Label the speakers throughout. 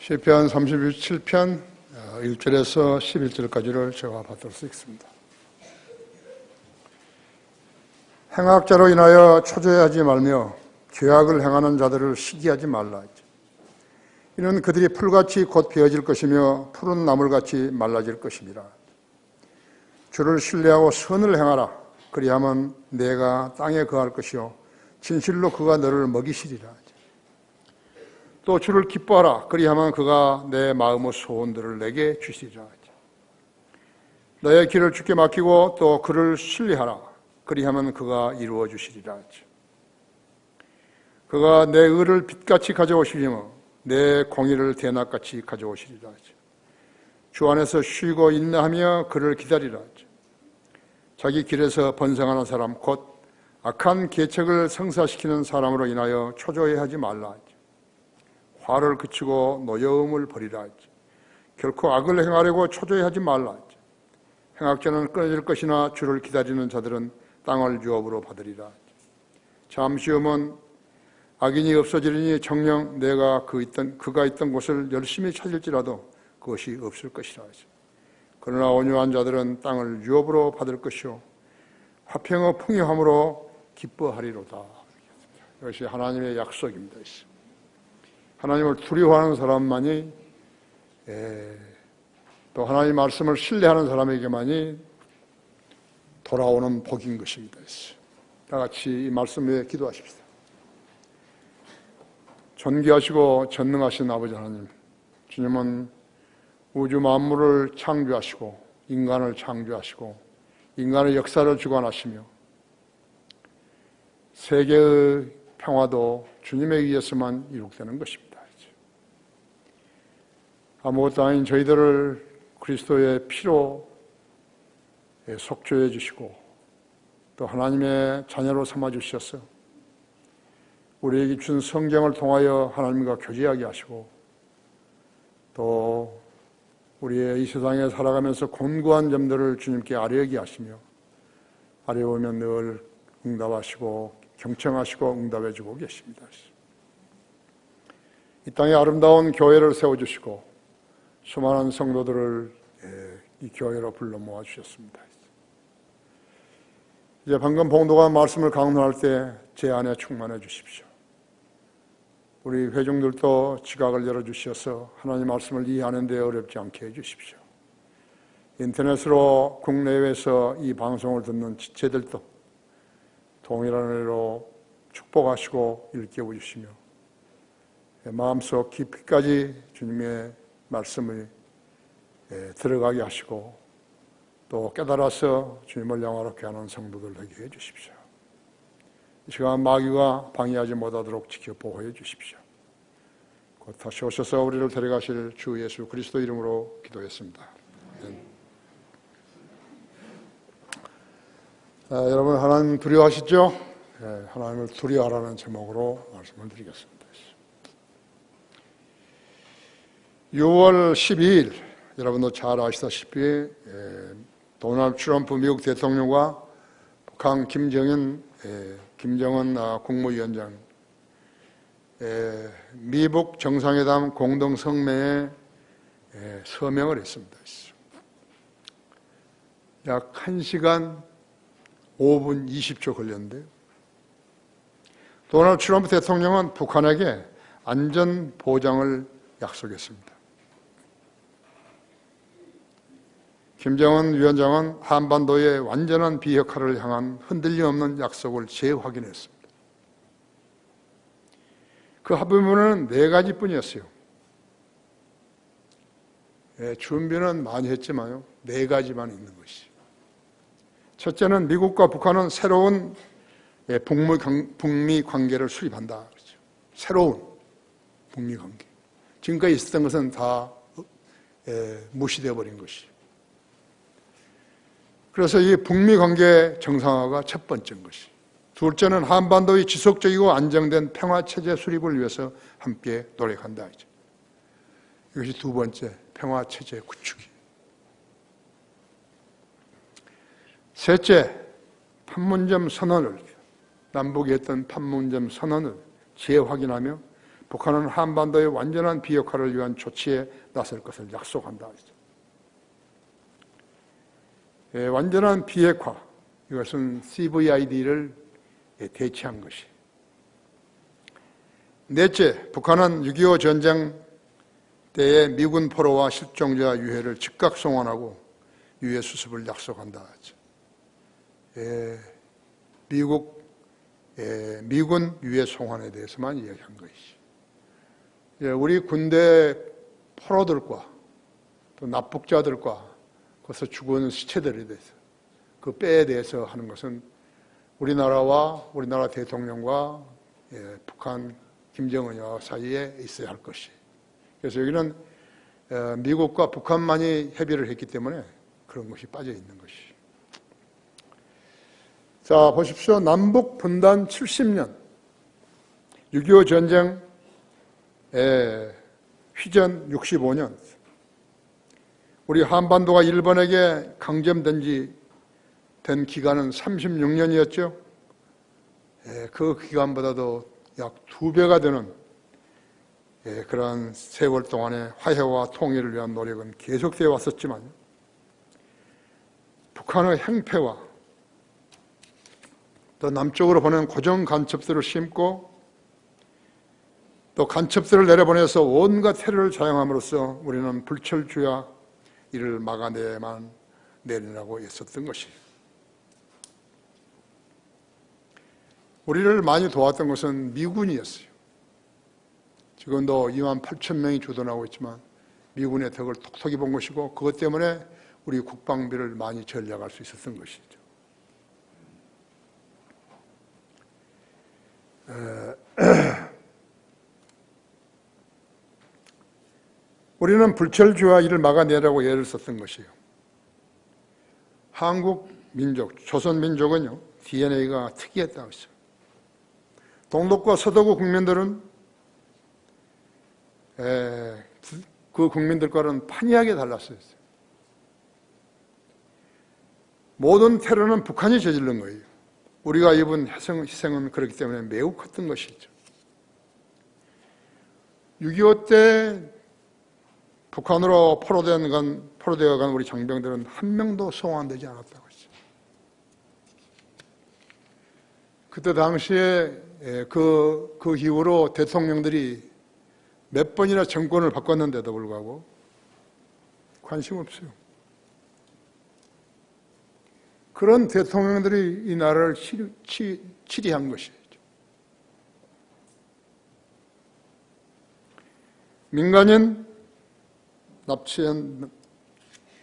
Speaker 1: 시편 37편 1절에서 11절까지를 제가 받도록 쓰겠습니다. 행악자로 인하여 초조해하지 말며 죄악을 행하는 자들을 시기하지 말라. 이는 그들이 풀같이 곧 베어질 것이며 푸른 나물같이 말라질 것임이라. 주를 신뢰하고 선을 행하라. 그리하면 내가 땅에 거할 것이요 진실로 그가 너를 먹이시리라. 또 주를 기뻐하라. 그리하면 그가 내 마음의 소원들을 내게 주시리라. 너의 길을 주께 맡기고 또 그를 신뢰하라. 그리하면 그가 이루어 주시리라. 그가 내 의를 빛같이 가져오시리며 내 공의를 대낮같이 가져오시리라. 주 안에서 쉬고 인내하며 그를 기다리라. 자기 길에서 번성하는 사람 곧 악한 계책을 성사시키는 사람으로 인하여 초조해하지 말라. 화를 그치고 노여움을 버리라. 결코 악을 행하려고 초조해하지 말라. 행악자는 끊어질 것이나 주를 기다리는 자들은 땅을 유업으로 받으리라. 잠시 후면 악인이 없어지리니 정녕 내가 그가 있던 곳을 열심히 찾을지라도 그것이 없을 것이라. 그러나 온유한 자들은 땅을 유업으로 받을 것이요 화평의 풍요함으로 기뻐하리로다. 이것이 하나님의 약속입니다. 하나님을 두려워하는 사람만이 또 하나님의 말씀을 신뢰하는 사람에게만이 돌아오는 복인 것입니다. 다 같이 이 말씀 위에 기도하십시다. 존귀하시고 전능하신 아버지 하나님, 주님은 우주 만물을 창조하시고 인간을 창조하시고 인간의 역사를 주관하시며 세계의 평화도 주님에 의해서만 이룩되는 것입니다. 아무것도 아닌 저희들을 그리스도의 피로 속죄해 주시고 또 하나님의 자녀로 삼아 주셔서 우리에게 준 성경을 통하여 하나님과 교제하게 하시고 또 우리의 이 세상에 살아가면서 곤고한 점들을 주님께 아뢰게 하시며 아뢰오면 늘 응답하시고 경청하시고 응답해 주고 계십니다. 이 땅에 아름다운 교회를 세워주시고 수많은 성도들을 이 교회로 불러 모아주셨습니다. 이제 방금 봉도가 말씀을 강론할 때 제 안에 충만해 주십시오. 우리 회중들도 지각을 열어주셔서 하나님 말씀을 이해하는 데 어렵지 않게 해주십시오. 인터넷으로 국내외에서 이 방송을 듣는 지체들도 동일한 은혜로 축복하시고 일깨워 주시며 마음속 깊이까지 주님의 말씀을 들어가게 하시고 또 깨달아서 주님을 영화롭게 하는 성도들 되게 해주십시오. 이 시간 마귀가 방해하지 못하도록 지켜 보호해 주십시오. 곧 다시 오셔서 우리를 데려가실 주 예수 그리스도 이름으로 기도했습니다. 여러분 하나님 두려워하시죠? 하나님을 두려워하라는 제목으로 말씀을 드리겠습니다. 6월 12일 여러분도 잘 아시다시피 도널드 트럼프 미국 대통령과 북한 김정은 국무위원장 미북 정상회담 공동 성명에 서명을 했습니다. 약 1시간 5분 20초 걸렸는데요. 도널드 트럼프 대통령은 북한에게 안전 보장을 약속했습니다. 김정은 위원장은 한반도의 완전한 비핵화를 향한 흔들림 없는 약속을 재확인했습니다. 그 합의문은 4가지뿐이었어요. 준비는 많이 했지만요, 4가지만 있는 것이. 첫째는 미국과 북한은 새로운 북미 관계를 수립한다. 그렇죠. 새로운 북미 관계. 지금까지 있었던 것은 다 무시되어 버린 것이. 그래서 이 북미 관계 정상화가 첫 번째인 것이. 둘째는 한반도의 지속적이고 안정된 평화체제 수립을 위해서 함께 노력한다. 이것이 두 번째, 평화체제 구축이. 셋째, 판문점 선언을, 남북이 했던 판문점 선언을 재확인하며 북한은 한반도의 완전한 비핵화를 위한 조치에 나설 것을 약속한다. 완전한 비핵화, 이것은 CVID를 대체한 것이. 넷째, 북한은 6.25 전쟁 때의 미군 포로와 실종자 유해를 즉각 송환하고 유해 수습을 약속한다. 미군 유해 송환에 대해서만 이야기한 것이지. 우리 군대 포로들과 또 납북자들과 거기서 죽은 시체들에 대해서, 그 뼈에 대해서 하는 것은 우리나라와 우리나라 대통령과 북한 김정은이와 사이에 있어야 할 것이. 그래서 여기는 미국과 북한만이 협의를 했기 때문에 그런 것이 빠져 있는 것이. 자, 보십시오. 남북 분단 70년, 6.25 전쟁 휘전 65년, 우리 한반도가 일본에게 강점된 기간은 36년이었죠. 그 기간보다도 약 2배가 되는 그러한 세월 동안의 화해와 통일을 위한 노력은 계속되어 왔었지만, 북한의 행패와 또 남쪽으로 보낸 고정 간첩들을 심고 또 간첩들을 내려보내서 온갖 테러를 자행함으로써 우리는 불철주야 이를 막아내야만 내리라고 애썼던 것이. 우리를 많이 도왔던 것은 미군이었어요. 지금도 28,000명이 주둔하고 있지만 미군의 덕을 톡톡히 본 것이고, 그것 때문에 우리 국방비를 많이 절약할 수 있었던 것이죠. 우리는 불철주야 이를 막아내라고 애를 썼던 것이에요. 한국 민족, 조선 민족은요, DNA가 특이했다고 했어요. 동독과 서독의 국민들은 그 국민들과는 판이하게 달랐어요. 모든 테러는 북한이 저지른 거예요. 우리가 입은 희생은 그렇기 때문에 매우 컸던 것이죠. 6.25 때 북한으로 포로되어 간 우리 장병들은 한 명도 송환되지 않았다고 했죠. 그때 당시에 그 이후로 대통령들이 몇 번이나 정권을 바꿨는데도 불구하고 관심 없어요. 그런 대통령들이 이 나라를 치리한 것이죠. 민간인, 납치해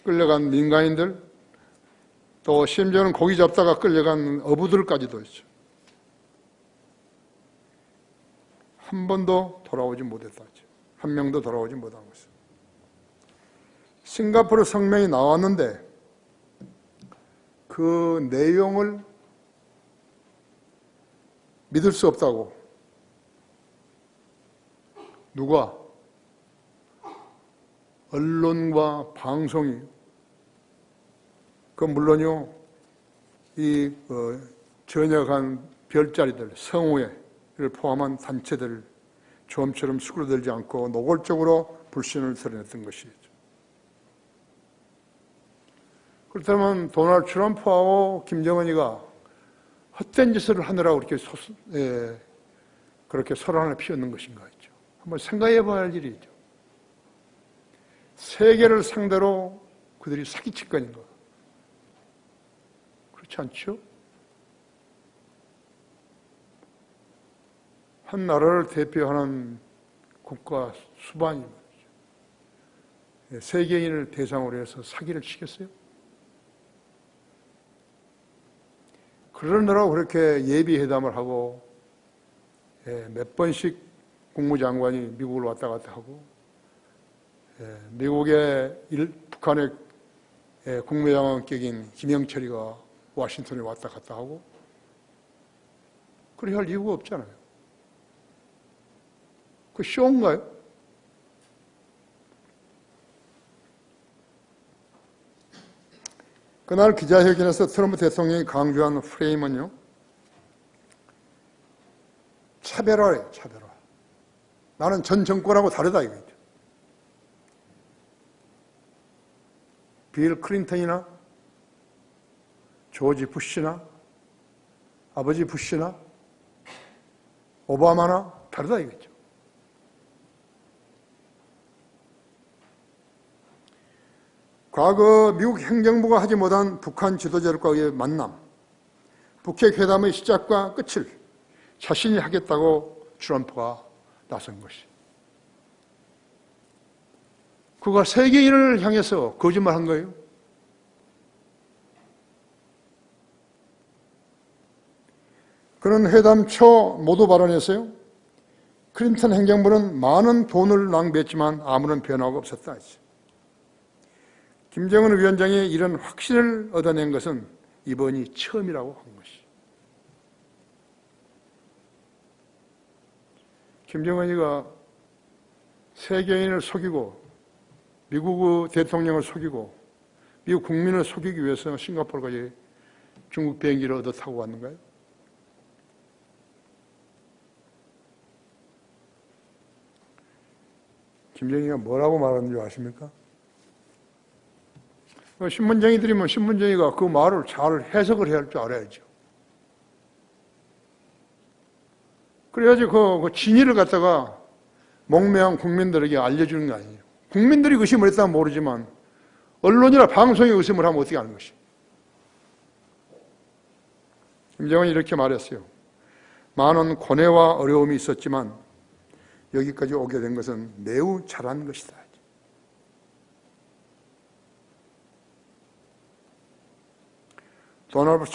Speaker 1: 끌려간 민간인들, 또 심지어는 고기 잡다가 끌려간 어부들까지도 있죠. 한 번도 돌아오지 못했다. 한 명도 돌아오지 못한 것이죠. 싱가포르 성명이 나왔는데 그 내용을 믿을 수 없다고. 누가? 언론과 방송이. 그 물론요, 이 전역한 별자리들, 성우회를 포함한 단체들 좀처럼 수그러들지 않고 노골적으로 불신을 드러냈던 것이죠. 그렇다면 도널드 트럼프하고 김정은이가 헛된 짓을 하느라고 그렇게 소란을 피웠는 것인가 했죠. 한번 생각해 봐야 할 일이죠. 세계를 상대로 그들이 사기칠 거인가? 그렇지 않죠? 한 나라를 대표하는 국가 수반이 말이죠. 세계인을 대상으로 해서 사기를 치겠어요? 그러느라고 그렇게 예비회담을 하고 몇 번씩 국무장관이 미국을 왔다 갔다 하고 미국의 북한의 국무장관격인 김영철이가 워싱턴에 왔다 갔다 하고 그래야 할 이유가 없잖아요. 그 쇼인가요? 그날 기자회견에서 트럼프 대통령이 강조한 프레임은요, 차별화예요, 차별화. 나는 전 정권하고 다르다 이거죠. 빌 클린턴이나 조지 부시나 아버지 부시나 오바마나 다르다 이거죠. 과거 미국 행정부가 하지 못한 북한 지도자들과의 만남, 북핵 회담의 시작과 끝을 자신이 하겠다고 트럼프가 나선 것이. 그가 세계인을 향해서 거짓말한 거예요. 그는 회담 초 모두 발언했어요. 클린턴 행정부는 많은 돈을 낭비했지만 아무런 변화가 없었다. 김정은 위원장이 이런 확신을 얻어낸 것은 이번이 처음이라고 한 것이. 김정은이가 세계인을 속이고 미국 대통령을 속이고 미국 국민을 속이기 위해서 싱가포르까지 중국 비행기를 얻어 타고 왔는가요? 김정은이가 뭐라고 말하는 줄 아십니까? 신문쟁이들이면 신문쟁이가 그 말을 잘 해석을 해야 할 줄 알아야죠. 그래야지 그 진위를 갖다가 몽매한 국민들에게 알려주는 게 아니에요. 국민들이 의심을 했다면 모르지만 언론이나 방송이 의심을 하면 어떻게 하는 것이. 김정은이 이렇게 말했어요. 많은 고뇌와 어려움이 있었지만 여기까지 오게 된 것은 매우 잘한 것이다. 도널드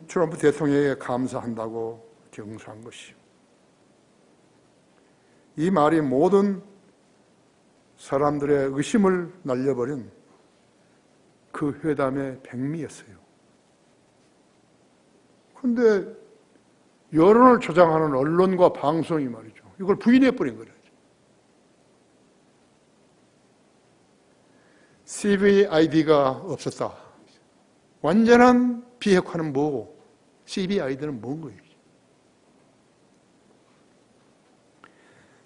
Speaker 1: 트럼프 대통령에게 감사한다고 경수한 것이요. 이 말이 모든 사람들의 의심을 날려버린 그 회담의 백미였어요. 그런데 여론을 조장하는 언론과 방송이 말이죠. 이걸 부인해버린 거죠. CVID가 없었다. 완전한 비핵화는 뭐고 CVID는 뭔 거예요?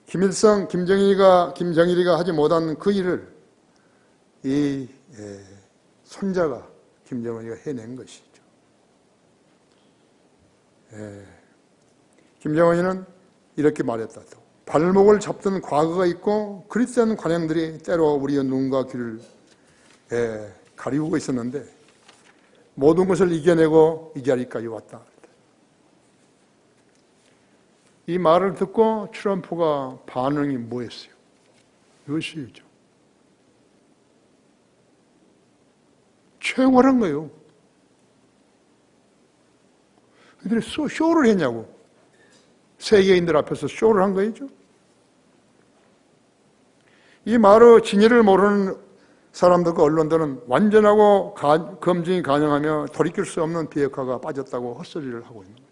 Speaker 1: 김일성, 김정일이가 하지 못한 그 일을 이 손자가 김정은이가 해낸 것이죠. 김정은이는 이렇게 말했다. 발목을 잡던 과거가 있고 그리스도인 관행들이 때로 우리의 눈과 귀를 가리우고 있었는데 모든 것을 이겨내고 이 자리까지 왔다. 이 말을 듣고 트럼프가 반응이 뭐였어요? 이것이죠. 최고란 거예요. 그들이 쇼를 했냐고. 세계인들 앞에서 쇼를 한 거죠. 이 말의 진위를 모르는 사람들과 언론들은 완전하고 검증이 가능하며 돌이킬 수 없는 비핵화가 빠졌다고 헛소리를 하고 있는 거예요.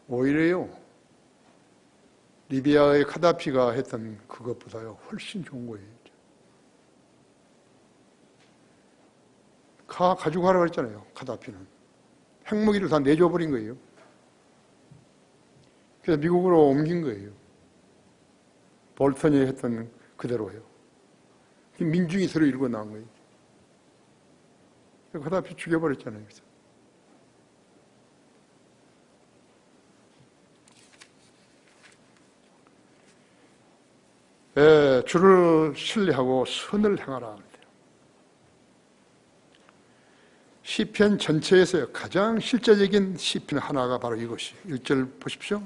Speaker 1: 오히려요, 리비아의 카다피가 했던 그것보다요 훨씬 좋은 거예요. 가지고 가라고 했잖아요. 카다피는 핵무기를 다 내줘버린 거예요. 그래서 미국으로 옮긴 거예요. 볼턴이 했던 그대로예요. 민중이 서로 일고 나온 거예요. 카다피 죽여버렸잖아요. 주를 신뢰하고 선을 행하라. 시편 전체에서 가장 실제적인 시편 하나가 바로 이것이 1절 보십시오.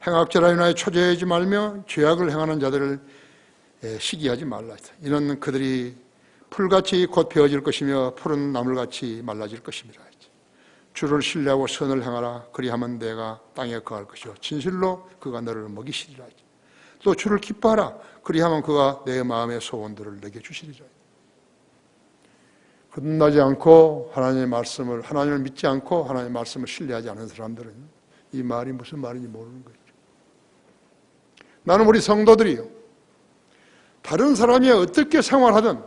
Speaker 1: 행악자라 인하여 초조해하지 말며 죄악을 행하는 자들을 시기하지 말라. 이는 그들이 풀같이 곧 베어질 것이며 푸른 나물같이 말라질 것입니다. 주를 신뢰하고 선을 행하라. 그리하면 내가 땅에 거할 것이요 진실로 그가 너를 먹이시리라. 또 주를 기뻐하라. 그리하면 그가 내 마음의 소원들을 내게 주시리라. 거듭나지 않고 하나님을 믿지 않고 하나님의 말씀을 신뢰하지 않은 사람들은 이 말이 무슨 말인지 모르는 거죠. 나는 우리 성도들이요, 다른 사람이 어떻게 생활하든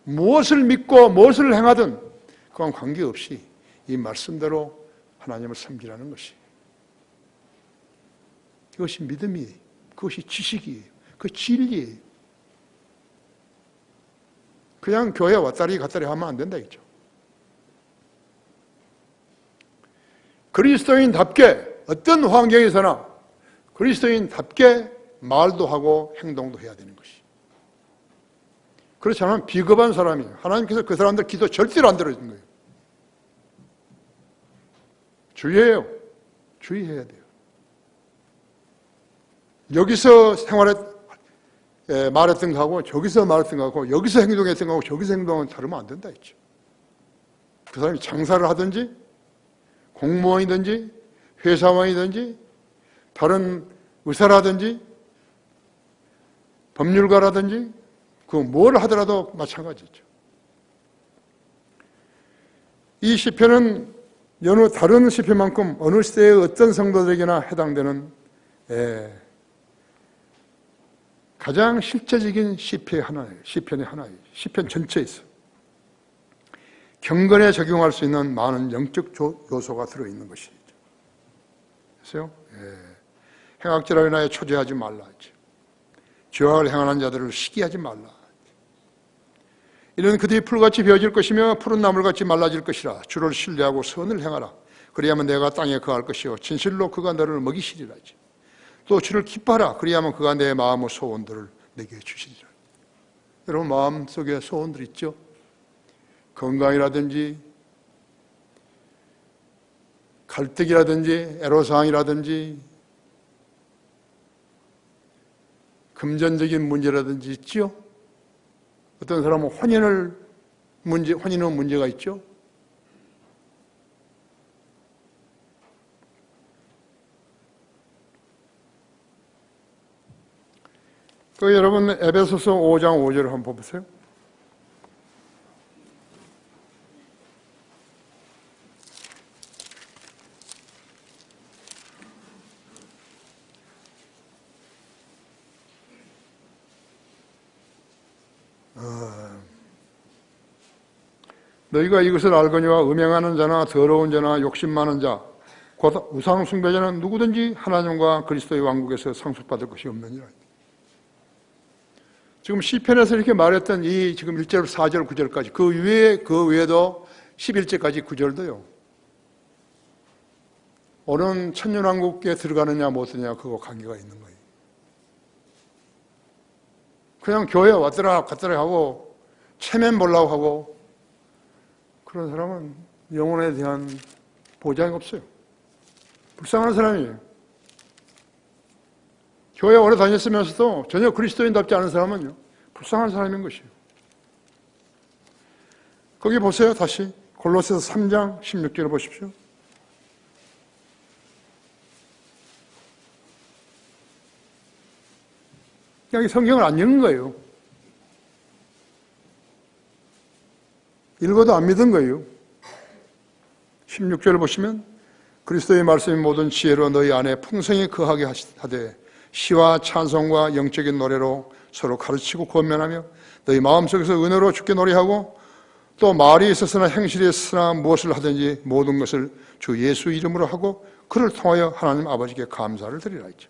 Speaker 1: 무엇을 믿고 무엇을 행하든 그건 관계없이 이 말씀대로 하나님을 섬기라는 것이. 그것이 믿음이에요. 그것이 지식이에요. 그 진리예요. 그냥 교회 왔다리 갔다리 하면 안 된다 했죠. 그리스도인답게 어떤 환경에서나 그리스도인답게 말도 하고 행동도 해야 되는 것이. 그렇지 않으면 비겁한 사람이에요. 하나님께서 그 사람들 기도 절대로 안 들어주는 거예요. 주의해요. 주의해야 돼요. 여기서 말했던 거하고 저기서 말했던 거하고 여기서 행동했던 거하고 저기서 행동은 다르면 안 된다 했죠. 그 사람이 장사를 하든지 공무원이든지 회사원이든지 다른 의사라든지 법률가라든지 그 뭘 하더라도 마찬가지죠. 이 시편은 여느 다른 시편만큼 어느 시대의 어떤 성도들에게나 해당되는 가장 실제적인 시편의 하나예요. 시편 전체에서 경건에 적용할 수 있는 많은 영적 요소가 들어있는 것이죠. 그래서요, 행악자로 인하여 초조하지 말라 하죠. 죄악을 행하는 자들을 시기하지 말라. 이는 그들이 풀같이 베어질 것이며 푸른 나물같이 말라질 것이라. 주를 신뢰하고 선을 행하라. 그리하면 내가 땅에 거할 것이요 진실로 그가 너를 먹이시리라. 또 주를 기뻐하라. 그리하면 그가 내 마음의 소원들을 내게 주시리라. 여러분 마음속에 소원들 있죠? 건강이라든지 갈등이라든지 애로사항이라든지 금전적인 문제라든지 있죠? 어떤 사람은 혼인의 문제가 있죠? 그 여러분 에베소서 5장 5절을 한번 보세요. 너희가 이것을 알거니와 음행하는 자나 더러운 자나 욕심 많은 자 곧 우상 숭배자는 누구든지 하나님과 그리스도의 왕국에서 상속받을 것이 없느니라. 지금 시편에서 이렇게 말했던 이 지금 1절, 4절, 9절까지 그 외에도 11절까지 9절도요. 오는 천년왕국에 들어가느냐 못 들어가느냐 그거 관계가 있는 거예요. 그냥 교회 왔더라 갔더라 하고 체면 보려고 하고 그런 사람은 영혼에 대한 보장이 없어요. 불쌍한 사람이에요. 교회 오래 다녔으면서도 전혀 그리스도인답지 않은 사람은요, 불쌍한 사람인 것이에요. 거기 보세요. 다시 골로새서 3장 16절을 보십시오. 그냥 성경을 안 읽는 거예요. 읽어도 안 믿은 거예요. 16절을 보시면 그리스도의 말씀이 모든 지혜로 너희 안에 풍성히 거하게 하되 시와 찬송과 영적인 노래로 서로 가르치고 권면하며 너희 마음속에서 은혜로 주께 노래하고 또 말이 있었으나 행실이 있었으나 무엇을 하든지 모든 것을 주 예수 이름으로 하고 그를 통하여 하나님 아버지께 감사를 드리라 했죠.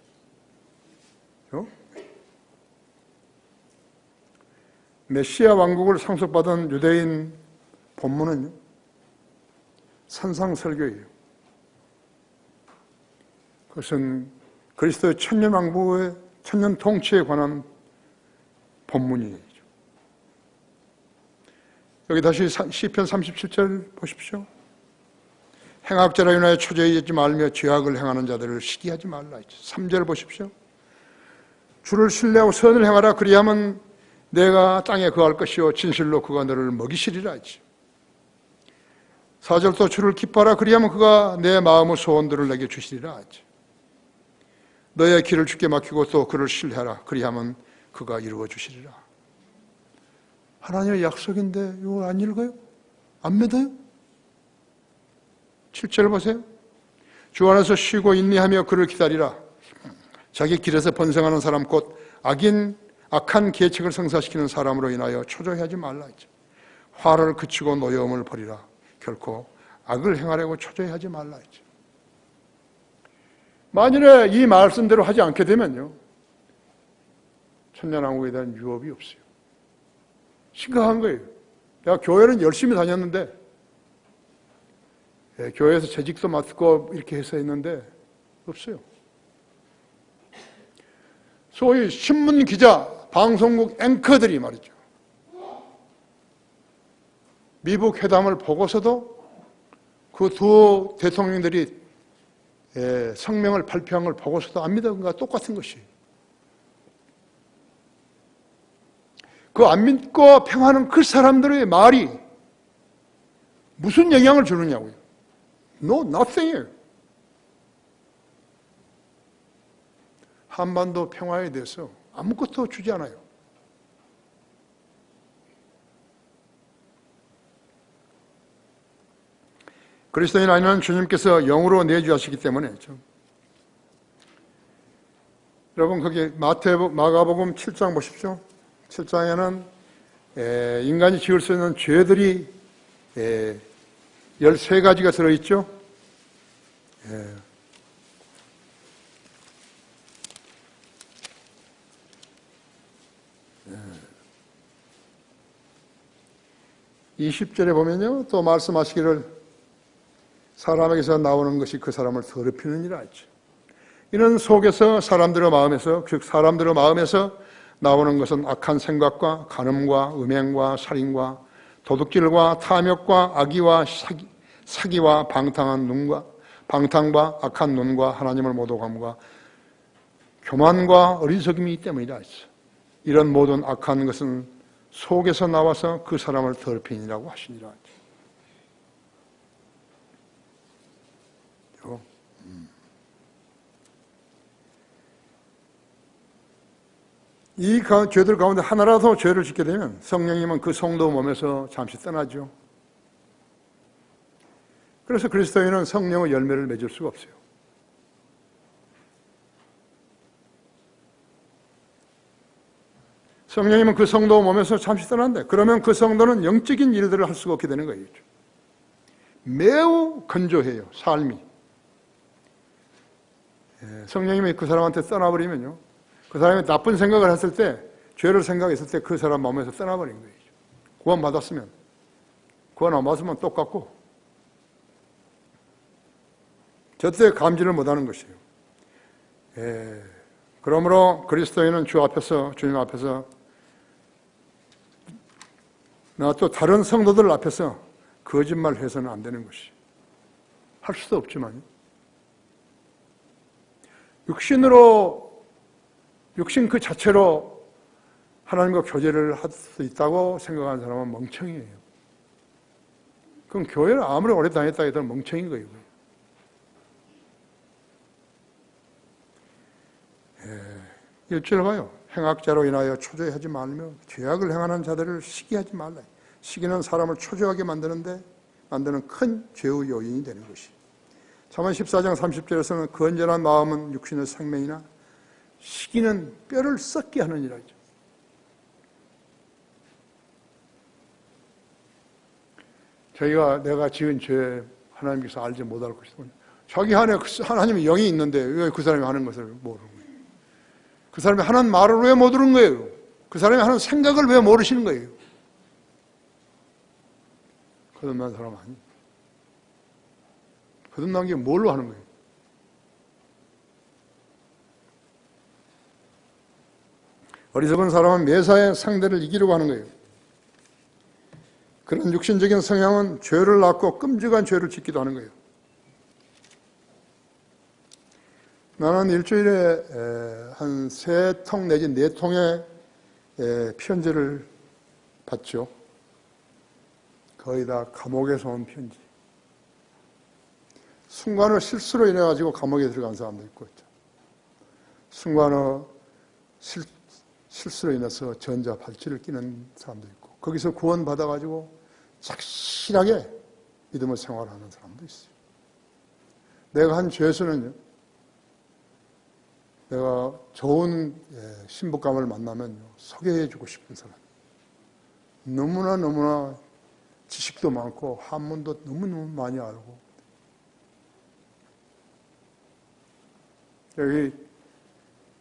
Speaker 1: 메시아 왕국을 상속받은 유대인 본문은 산상설교예요. 그것은 그리스도의 천년왕국의 천년 통치에 관한 본문이죠. 여기 다시 시편 37절 보십시오. 행악자로 인하여 초조해지지 말며 죄악을 행하는 자들을 시기하지 말라 했죠. 3절 보십시오. 주를 신뢰하고 선을 행하라. 그리하면 내가 땅에 거할 것이요 진실로 그가 너를 먹이시리라 했죠. 4절도 주를 기뻐하라. 그리하면 그가 내 마음의 소원들을 내게 주시리라 했죠. 너의 길을 주께 맡기고 또 그를 신뢰하라. 그리하면 그가 이루어 주시리라. 하나님의 약속인데 이거 안 읽어요? 안 믿어요? 7절 보세요. 주 안에서 쉬고 인내하며 그를 기다리라. 자기 길에서 번성하는 사람 곧 악한 계책을 성사시키는 사람으로 인하여 초조해하지 말라 했죠. 화를 그치고 노여움을 버리라. 결코 악을 행하려고 초조해하지 말라 했죠. 만일에 이 말씀대로 하지 않게 되면요, 천년왕국에 대한 유업이 없어요. 심각한 거예요. 내가 교회는 열심히 다녔는데, 교회에서 재직도 맡고 이렇게 해서 했는데 없어요. 소위 신문 기자, 방송국 앵커들이 말이죠, 미국 회담을 보고서도 그 두 대통령들이 성명을 발표한 걸 보고서도 안 믿은 것과 똑같은 것이에요. 그 안 믿고 평하는 그 사람들의 말이 무슨 영향을 주느냐고요. No, nothing이에요. 한반도 평화에 대해서 아무것도 주지 않아요. 그리스도인 아니면 주님께서 영으로 내주하시기 때문에 여러분 거기 마가복음 7장 보십시오. 7장에는 인간이 지을 수 있는 죄들이 13가지가 들어있죠. 예. 20절에 보면요, 또 말씀하시기를 사람에게서 나오는 것이 그 사람을 더럽히느니라 했죠. 이는 속에서 사람들의 마음에서, 즉 사람들의 마음에서 나오는 것은 악한 생각과 간음과 음행과 살인과 도둑질과 탐욕과 악의와 사기와 방탕과 악한 눈과 하나님을 모독함과 교만과 어리석음이기 때문이라 했어. 이런 모든 악한 것은 속에서 나와서 그 사람을 더럽히니라고 하시니라 했죠. 이 죄들 가운데 하나라도 죄를 짓게 되면 성령님은 그 성도 몸에서 잠시 떠나죠. 그래서 그리스도인은 성령의 열매를 맺을 수가 없어요. 성령님은 그 성도 몸에서 잠시 떠난다. 그러면 그 성도는 영적인 일들을 할 수가 없게 되는 거예요. 매우 건조해요, 삶이. 성령님이 그 사람한테 떠나버리면요, 그 사람이 나쁜 생각을 했을 때, 죄를 생각했을 때 그 사람 마음에서 떠나버린 거예요. 구원 받았으면, 구원 안 받았으면 똑같고, 저때 감지를 못하는 것이에요. 그러므로 그리스도인은 주님 앞에서, 나 또 다른 성도들 앞에서 거짓말 해서는 안 되는 것이. 할 수도 없지만, 육신 그 자체로 하나님과 교제를 할 수 있다고 생각하는 사람은 멍청이에요. 그럼 교회를 아무리 오래 다녔다 해도 멍청인 거예요. 일주일 봐요. 행악자로 인하여 초조해하지 말며 죄악을 행하는 자들을 시기하지 말라. 시기는 사람을 초조하게 만드는 큰 죄의 요인이 되는 것이. 잠언 14장 30절에서는 건전한 마음은 육신의 생명이나 시기는 뼈를 썩게 하느니라 하죠. 내가 지은 죄 하나님께서 알지 못할 것이다. 자기 안에 하나님의 영이 있는데 왜 그 사람이 하는 것을 모르는 거예요? 그 사람이 하는 말을 왜 못 들은 거예요? 그 사람이 하는 생각을 왜 모르시는 거예요? 거듭난 사람 아니에요. 거듭난 게 뭘로 하는 거예요? 어리석은 사람은 매사에 상대를 이기려고 하는 거예요. 그런 육신적인 성향은 죄를 낳고 끔찍한 죄를 짓기도 하는 거예요. 나는 일주일에 한 3통 내지 4통의 편지를 받죠. 거의 다 감옥에서 온 편지. 순간의 실수로 인해가지고 감옥에 들어간 사람도 있고, 순간의 실수로 인해서 전자 발찌를 끼는 사람도 있고, 거기서 구원받아가지고 착실하게 믿음의 생활하는 사람도 있어요. 내가 한 죄수는요, 내가 좋은 신부감을 만나면 소개해주고 싶은 사람, 너무나 지식도 지식도 많고 한문도 너무너무 많이 알고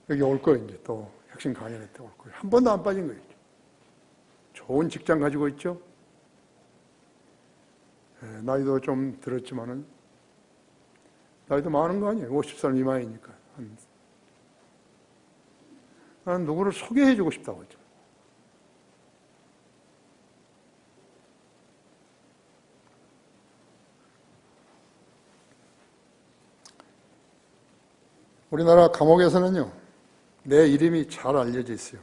Speaker 1: 여기 올 거예요. 이제 또 혁신 강연회 때 올 거예요. 한 번도 안 빠진 거예요. 좋은 직장 가지고 있죠. 나이도 좀 들었지만은 나이도 많은 거 아니에요. 50살 미만이니까. 나는 누구를 소개해주고 싶다고 했죠. 우리나라 감옥에서는요, 내 이름이 잘 알려져 있어요.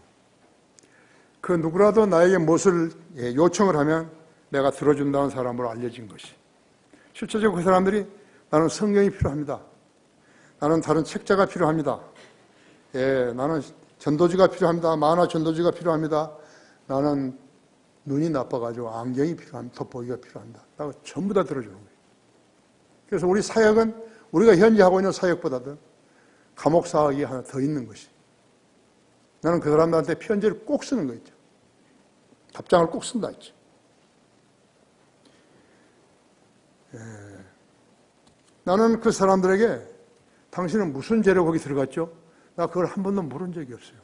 Speaker 1: 그 누구라도 나에게 무엇을 요청을 하면 내가 들어준다는 사람으로 알려진 것이. 실제적으로 그 사람들이 나는 성경이 필요합니다. 나는 다른 책자가 필요합니다. 나는 전도지가 필요합니다. 만화 전도지가 필요합니다. 나는 눈이 나빠가지고 안경이 필요합니다. 돋보기가 필요합니다. 나가 전부 다 들어주는 거예요. 그래서 우리 사역은 우리가 현재 하고 있는 사역보다도 감옥 사역이 하나 더 있는 것이. 나는 그 사람들한테 편지를 꼭 쓰는 거 있죠. 답장을 꼭 쓴다 했죠. 나는 그 사람들에게 당신은 무슨 죄로 거기 들어갔죠? 나 그걸 한 번도 물은 적이 없어요.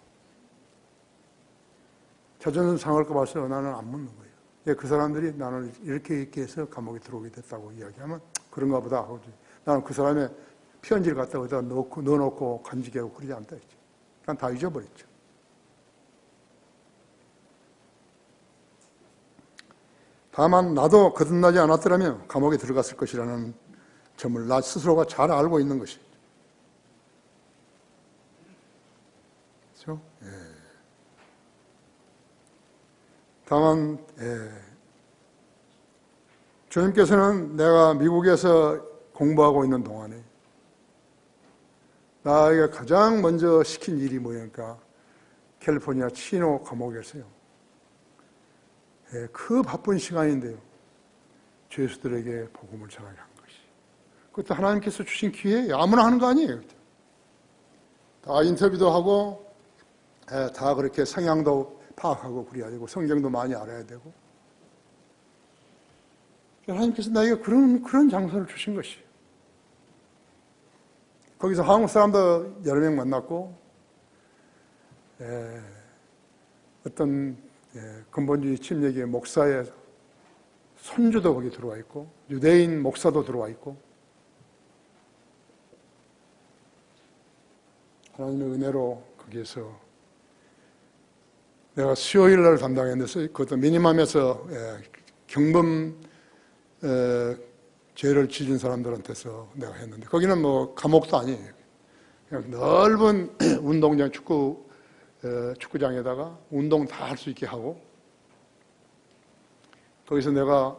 Speaker 1: 자존심 상할까 봐서 나는 안 묻는 거예요. 그 사람들이 나는 이렇게 해서 감옥에 들어오게 됐다고 이야기하면 그런가 보다 하고 나는 그 사람의 편지를 갖다 어디다 넣어놓고 간직하고 그러지 않다 했죠. 난 다 잊어버렸죠. 다만 나도 거듭나지 않았더라면 감옥에 들어갔을 것이라는 점을 나 스스로가 잘 알고 있는 것이. 그렇죠? 다만 주님께서는 내가 미국에서 공부하고 있는 동안에 나에게 가장 먼저 시킨 일이 뭐였까? 캘리포니아 치노 감옥에서요. 그 바쁜 시간인데요. 죄수들에게 복음을 전하게 한 것이. 그것도 하나님께서 주신 기회예요. 아무나 하는 거 아니에요. 다 인터뷰도 하고 다 그렇게 성향도 파악하고 그래야 되고 성경도 많이 알아야 되고 하나님께서 나에게 그런 장소를 주신 것이에요. 거기서 한국 사람도 여러 명 만났고 어떤 근본주의 침례교회 목사의 손주도 거기 들어와 있고 유대인 목사도 들어와 있고 하나님의 은혜로 거기에서 내가 수요일 날 담당했는데 그것도 미니맘에서 경범 죄를 지은 사람들한테서 내가 했는데 거기는 뭐 감옥도 아니에요. 그냥 넓은 운동장 축구장에다가 운동 다 할 수 있게 하고 거기서 내가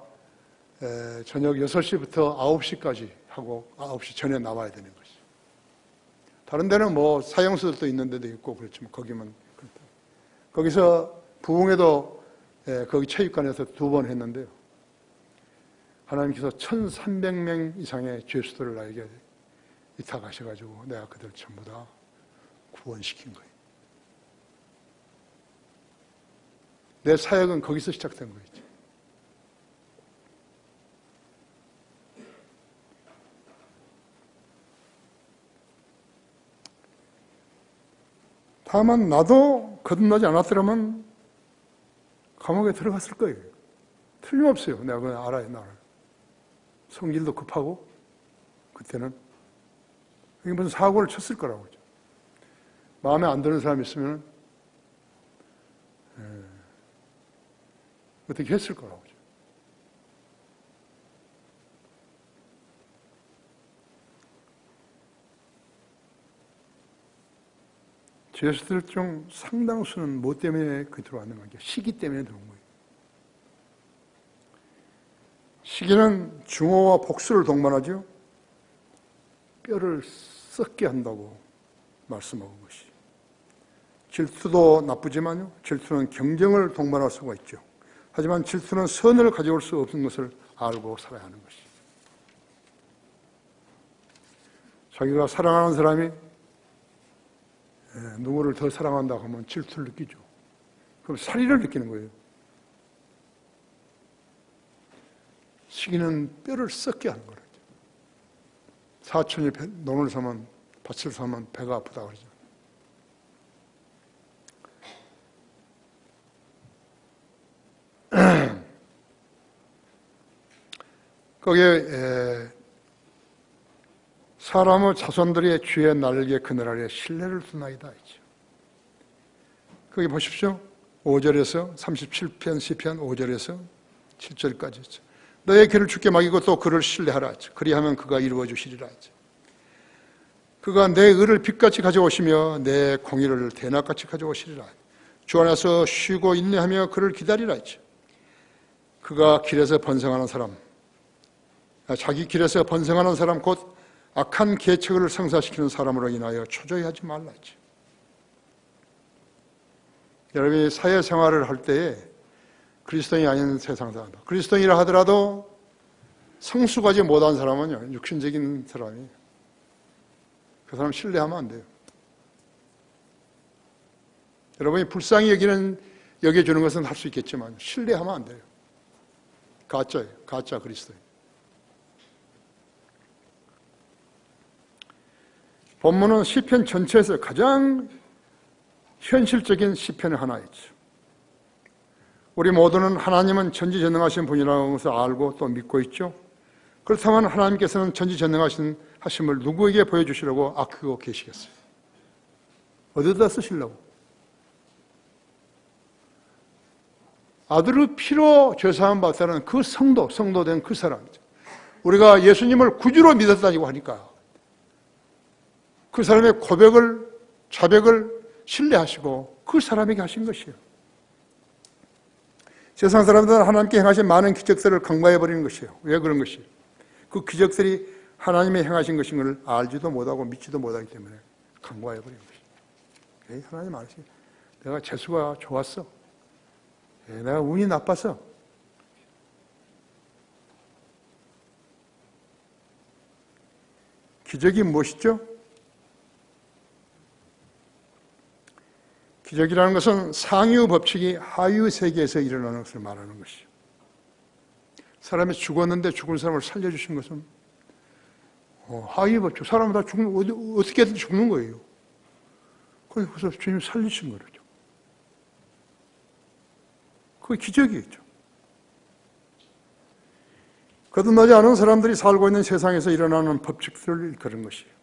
Speaker 1: 저녁 6시부터 9시까지 하고 9시 전에 나와야 되는 것이. 다른 데는 뭐 사형수들도 있는 데도 있고 그렇지만 거기만 그렇다. 거기서 부흥회도 거기 체육관에서 2번 했는데요. 하나님께서 1,300명 이상의 죄수들을 나에게 위탁하셔가지고 내가 그들 전부 다 구원시킨 거예요. 내 사역은 거기서 시작된 거였죠. 다만 나도 거듭나지 않았더라면 감옥에 들어갔을 거예요. 틀림없어요. 내가 그냥 알아요, 나를. 성질도 급하고 그때는 이게 무슨 사고를 쳤을 거라고 그러죠. 마음에 안 드는 사람이 있으면 어떻게 했을 거라고 그러죠. 죄수들 중 상당수는 뭐 때문에 그 들어왔는 거죠? 시기 때문에 들어온 거예요. 시기는 중어와 복수를 동반하죠. 뼈를 썩게 한다고 말씀하는 것이. 질투도 나쁘지만요. 질투는 경쟁을 동반할 수가 있죠. 하지만 질투는 선을 가져올 수 없는 것을 알고 살아야 하는 것이. 자기가 사랑하는 사람이 누구를 더 사랑한다고 하면 질투를 느끼죠. 그럼 살인을 느끼는 거예요. 시기는 뼈를 썩게 하는 거죠. 사촌이 논을 사면, 밭을 사면 배가 아프다 그러죠. 거기에 사람의 자손들의 주의 날개 그늘 신뢰를 두나이다 했죠. 거기 보십시오. 5절에서 37편 시편 5절에서 7절까지 했죠. 너의 길을 주께 맡기고 또 그를 신뢰하라 했죠. 그리하면 그가 이루어 주시리라 했죠. 그가 내 의를 빛같이 가져오시며 내 공의를 대낮같이 가져오시리라. 주 안에서 쉬고 인내하며 그를 기다리라 했죠. 그가 길에서 번성하는 사람, 자기 길에서 번성하는 사람 곧 악한 계책을 성사시키는 사람으로 인하여 초조해하지 말라 했죠. 여러분이 사회생활을 할 때에 그리스도인이 아닌 세상 사람, 그리스도인이라 하더라도 성숙하지 못한 사람은요, 육신적인 사람이 그 사람 신뢰하면 안 돼요. 여러분이 불쌍히 여겨주는 것은 할 수 있겠지만 신뢰하면 안 돼요. 가짜예요. 가짜 그리스도인. 본문은 시편 전체에서 가장 현실적인 시편의 하나이죠. 우리 모두는 하나님은 전지전능하신 분이라는 것을 알고 또 믿고 있죠. 그렇다면 하나님께서는 전지전능하신 하심을 누구에게 보여주시려고 아끼고 계시겠어요? 어디다 쓰시려고? 아들의 피로 죄사함 받았다는 그 성도된 그 사람이죠. 우리가 예수님을 구주로 믿었다고 하니까 그 사람의 고백을, 자백을 신뢰하시고 그 사람에게 하신 것이에요. 세상 사람들은 하나님께 행하신 많은 기적들을 간과해버리는 것이에요. 왜 그런 것이에요? 그 기적들이 하나님의 행하신 것인 걸 알지도 못하고 믿지도 못하기 때문에 간과해버리는 것이에요. 하나님 아시죠? 내가 재수가 좋았어. 내가 운이 나빠서. 기적이 무엇이죠? 기적이라는 것은 상유 법칙이 하유 세계에서 일어나는 것을 말하는 것이죠. 사람이 죽었는데 죽은 사람을 살려주신 것은 하유 법칙. 사람은 다 어떻게든 죽는 거예요. 그래서 주님 살리신 거죠. 그게 기적이겠죠. 거듭나지 않은 사람들이 살고 있는 세상에서 일어나는 법칙들을 일컬은 것이에요.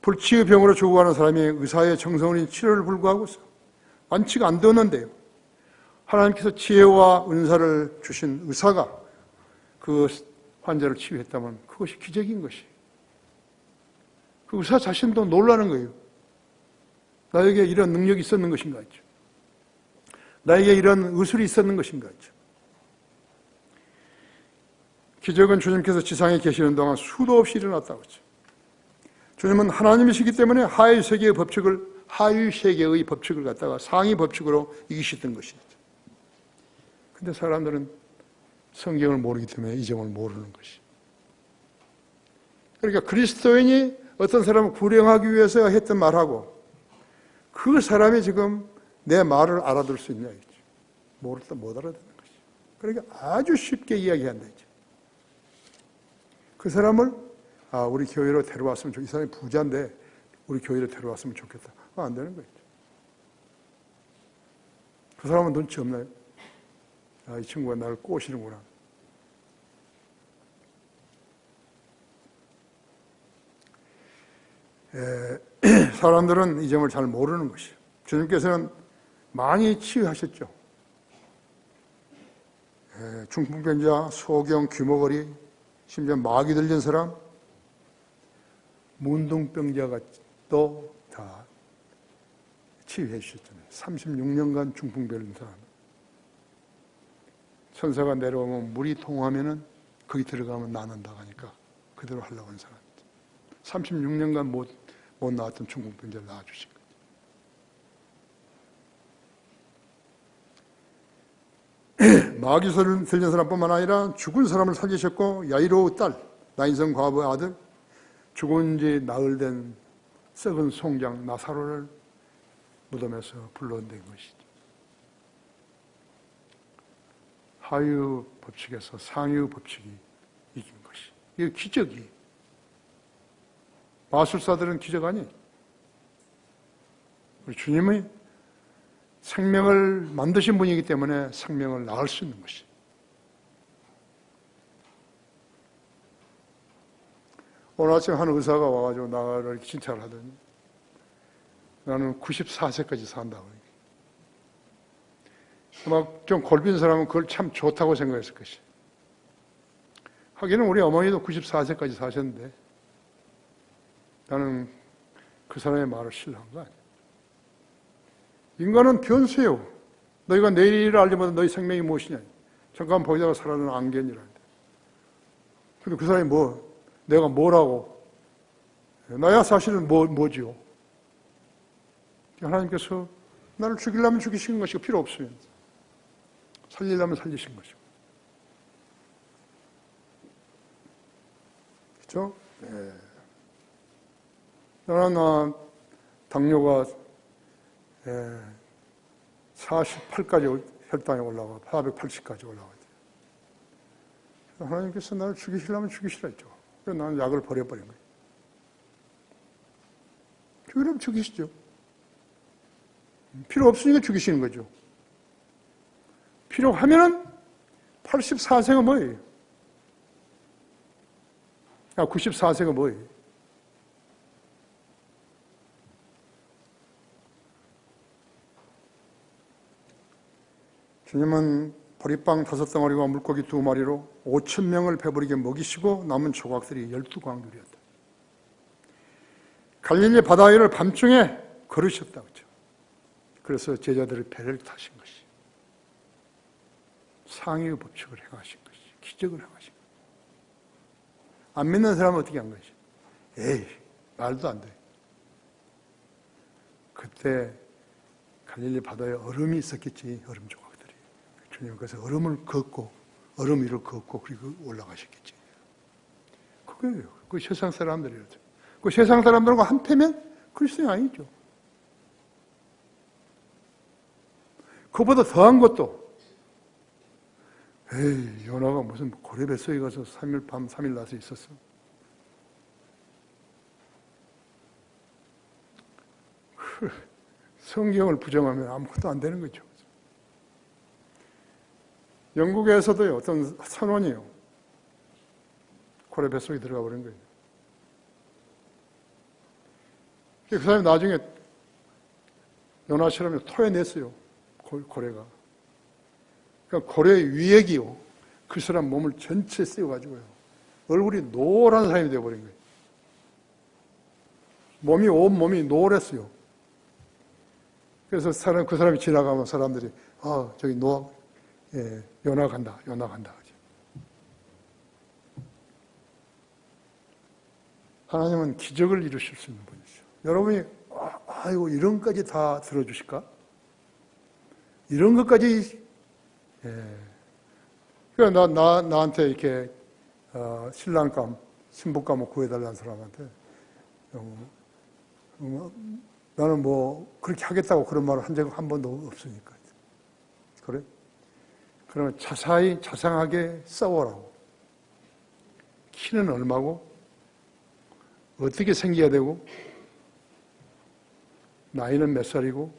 Speaker 1: 불치의 병으로 죽어가는 사람이 의사의 정성어린 치료를 불구하고서 완치가 안 되었는데요. 하나님께서 지혜와 은사를 주신 의사가 그 환자를 치유했다면 그것이 기적인 것이에요. 그 의사 자신도 놀라는 거예요. 나에게 이런 능력이 있었는 것인가 했죠. 나에게 이런 의술이 있었는 것인가 했죠. 기적은 주님께서 지상에 계시는 동안 수도 없이 일어났다고 했죠. 주님은 하나님이시기 때문에 하위 세계의 법칙을 갖다가 상위 법칙으로 이기셨던 것이죠. 근데 사람들은 성경을 모르기 때문에 이 점을 모르는 것이. 그러니까 그리스도인이 어떤 사람을 구령하기 위해서 했던 말하고 그 사람이 지금 내 말을 알아들 수 있냐 이거죠. 못 알아듣는 것이. 그러니까 아주 쉽게 이야기한다 이죠. 그 사람을 우리 교회로 데려왔으면 좋겠다. 이 사람이 부자인데 우리 교회로 데려왔으면 좋겠다. 안 되는 거죠. 그 사람은 눈치 없나요? 이 친구가 나를 꼬시는구나. 사람들은 이 점을 잘 모르는 것이에요. 주님께서는 많이 치유하셨죠. 중풍병자, 소경, 귀머거리, 심지어 마귀 들린 사람, 문둥병자가 또 다 치유해 주셨잖아요. 36년간 중풍 걸린 사람. 천사가 내려오면 물이 통하면은 거기 들어가면 낫는다고 하니까 그대로 하려고 하는 사람. 36년간 못 나왔던 중풍병자를 낳아주신 거예요. 마귀 소리를 들린 사람뿐만 아니라 죽은 사람을 살리셨고 야이로 딸, 나인성 과부의 아들, 죽은 지 나흘 된 썩은 송장 나사로를 무덤에서 불러낸 것이죠. 하위 법칙에서 상위 법칙이 이긴 것이. 이게 기적이. 마술사들은 기적 아니에요. 우리 주님이 생명을 만드신 분이기 때문에 생명을 낳을 수 있는 것이. 오늘 아침 한 의사가 와가지고 나를 칭찬을 하더니 나는 94세까지 산다고. 막 좀 골빈 사람은 그걸 참 좋다고 생각했을 것이. 하기는 우리 어머니도 94세까지 사셨는데 나는 그 사람의 말을 신뢰한 거 아니야. 인간은 변수예요. 너희가 내일을 알려면 너희 생명이 무엇이냐. 잠깐 보이다가 사라지는 안견이라는데. 근데 그 사람이 내가 뭐라고? 나야 사실은 뭐지요? 하나님께서 나를 죽이려면 죽이시는 것이고 필요 없으면 살리려면 살리신 것이고. 그렇죠? 네. 나는 당뇨가 48까지 혈당이 올라가 480까지 올라가야 돼요. 하나님께서 나를 죽이시려면 죽이시라 했죠. 그래서 나는 약을 버려버린 거예요. 죽이려면 죽이시죠. 필요 없으니까 죽이시는 거죠. 필요하면은 84세가 뭐예요? 94세가 뭐예요? 주님은 보리빵 5덩어리와 물고기 2마리로 5,000명을 배부르게 먹이시고 남은 조각들이 12광들이었다. 갈릴리 바다 위를 밤중에 걸으셨다. 그렇죠? 그래서 제자들의 배를 타신 것이 상위의 법칙을 행하신 것이 기적을 행하신 것이. 안 믿는 사람은 어떻게 한 것이? 에이, 말도 안 돼. 그때 갈릴리 바다에 얼음이 있었겠지. 얼음 조각들이. 주님 그래서 얼음을 걷고 얼음 위로 걷고 그리고 올라가셨겠지. 그거예요. 그 세상 사람들이에요. 그 세상 사람들과 한패면 그리스도인이 아니죠. 그보다 더한 것도 에이, 요나가 무슨 고래 뱃속에 가서 3일 밤 3일 낮에 있었어. 성경을 부정하면 아무것도 안 되는 거죠. 영국에서도요, 어떤 선원이요, 고래 뱃속에 들어가 버린 거예요. 그 사람이 나중에 요나처럼 토해냈어요, 고래가. 그러니까 고래의 위액이요, 그 사람 몸을 전체 씌워가지고요, 얼굴이 노란 사람이 되어버린 거예요. 온몸이 노랬어요. 그래서 그 사람이 지나가면 사람들이, 저기 요나 간다. 하나님은 기적을 이루실 수 있는 분이죠. 여러분이, 아이고, 이런 것까지 다 들어주실까? 이런 것까지, 그러니까 나한테 이렇게, 신랑감, 신부감을 구해달라는 사람한테, 나는 그렇게 하겠다고 그런 말을 한 적은 한 번도 없으니까. 그래? 그러면 자상하게 싸워라고. 키는 얼마고? 어떻게 생겨야 되고? 나이는 몇 살이고?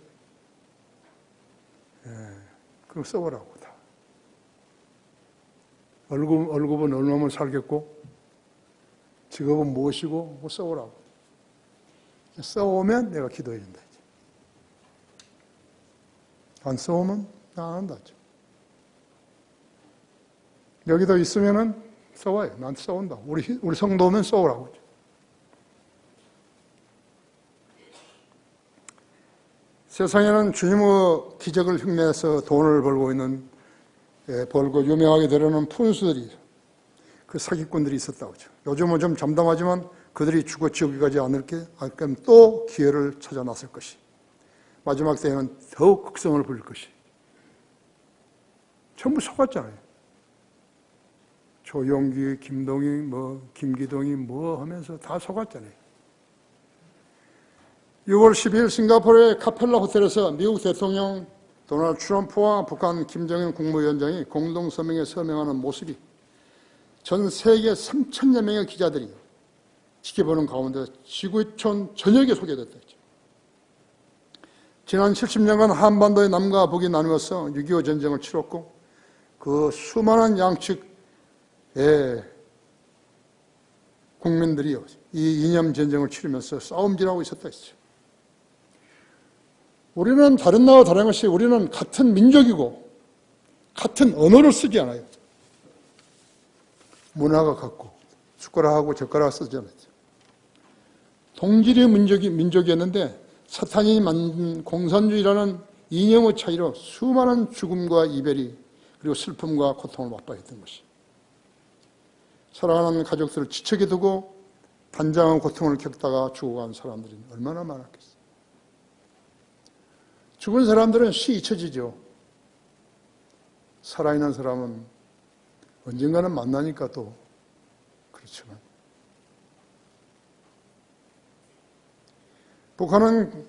Speaker 1: 그럼 싸워라고 다. 월급은 얼마면 살겠고? 직업은 무엇이고? 싸워라고. 싸우면 내가 기도해야 된다. 안 싸우면 나 안 한다. 여기도 있으면은 싸워요. 나한테 싸운다. 우리 성도면 싸우라고. 세상에는 주님의 기적을 흉내내서 돈을 벌고 유명하게 되려는 푼수들이, 그 사기꾼들이 있었다고 하죠. 요즘은 좀 잠잠하지만 그들이 죽어 지옥에 가지 않을까 또 기회를 찾아 나설 것이. 마지막 때에는 더욱 극성을 부릴 것이. 전부 속았잖아요. 조용기, 김동희, 김기동이 하면서 다 속았잖아요. 6월 10일 싱가포르의 카펠라 호텔에서 미국 대통령 도널드 트럼프와 북한 김정은 국무위원장이 공동성명에 서명하는 모습이 전 세계 3천여 명의 기자들이 지켜보는 가운데 지구촌 전역에 소개됐다 했죠. 지난 70년간 한반도의 남과 북이 나누어서 6.25 전쟁을 치렀고 그 수많은 양측의 국민들이 이 이념 전쟁을 치르면서 싸움질하고 있었다 했죠. 우리는 다른 나라와 다른 것이 우리는 같은 민족이고 같은 언어를 쓰지 않아요. 문화가 같고 숟가락하고 젓가락 쓰지 않았죠. 동질의 민족이었는데 사탄이 만든 공산주의라는 이념의 차이로 수많은 죽음과 이별이 그리고 슬픔과 고통을 맛봐야 했던 것이. 사랑하는 가족들을 지척에 두고 단장한 고통을 겪다가 죽어간 사람들이 얼마나 많았겠어요. 죽은 사람들은 시 잊혀지죠. 살아있는 사람은 언젠가는 만나니까 또 그렇지만. 북한은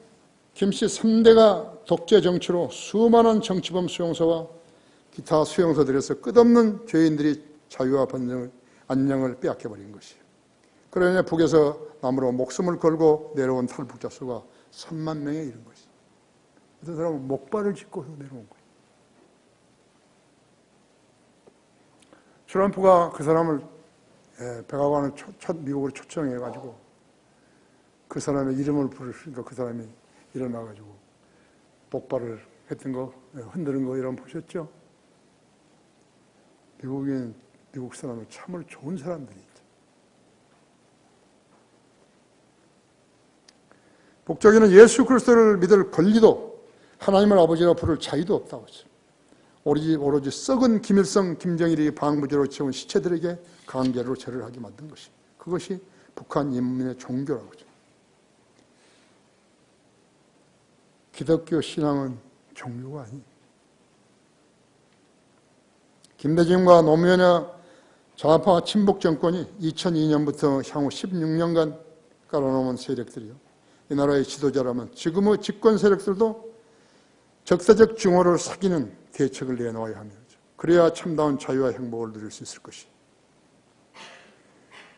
Speaker 1: 김씨 3대가 독재 정치로 수많은 정치범 수용소와 기타 수용소들에서 끝없는 죄인들이 자유와 안녕을 빼앗겨버린 것이에요. 그러니 북에서 남으로 목숨을 걸고 내려온 탈북자 수가 3만 명에 이른 것이에요. 어떤 사람은 목발을 짚고서 내려온 거예요. 트럼프가 그 사람을 백악관을 미국으로 초청해가지고 그 사람의 이름을 부르시니까 그 사람이 일어나가지고 복발을 했던 거, 흔드는 거 이런 거 보셨죠? 미국 사람은 참으로 좋은 사람들이 있죠. 북쪽에는 예수 그리스도를 믿을 권리도 하나님을 아버지라 부를 자유도 없다고 하죠. 오로지 썩은 김일성, 김정일이 방부제로 채운 시체들에게 강제로 절을 하게 만든 것이. 그것이 북한 인민의 종교라고 하죠. 기독교 신앙은 종교가 아니에요. 김대중과 노무현의 좌파 친북 정권이 2002년부터 향후 16년간 깔아놓은 세력들이요. 이 나라의 지도자라면 지금의 집권 세력들도 적대적 증오를 사귀는 대책을 내놓아야 합니다. 그래야 참다운 자유와 행복을 누릴 수 있을 것이.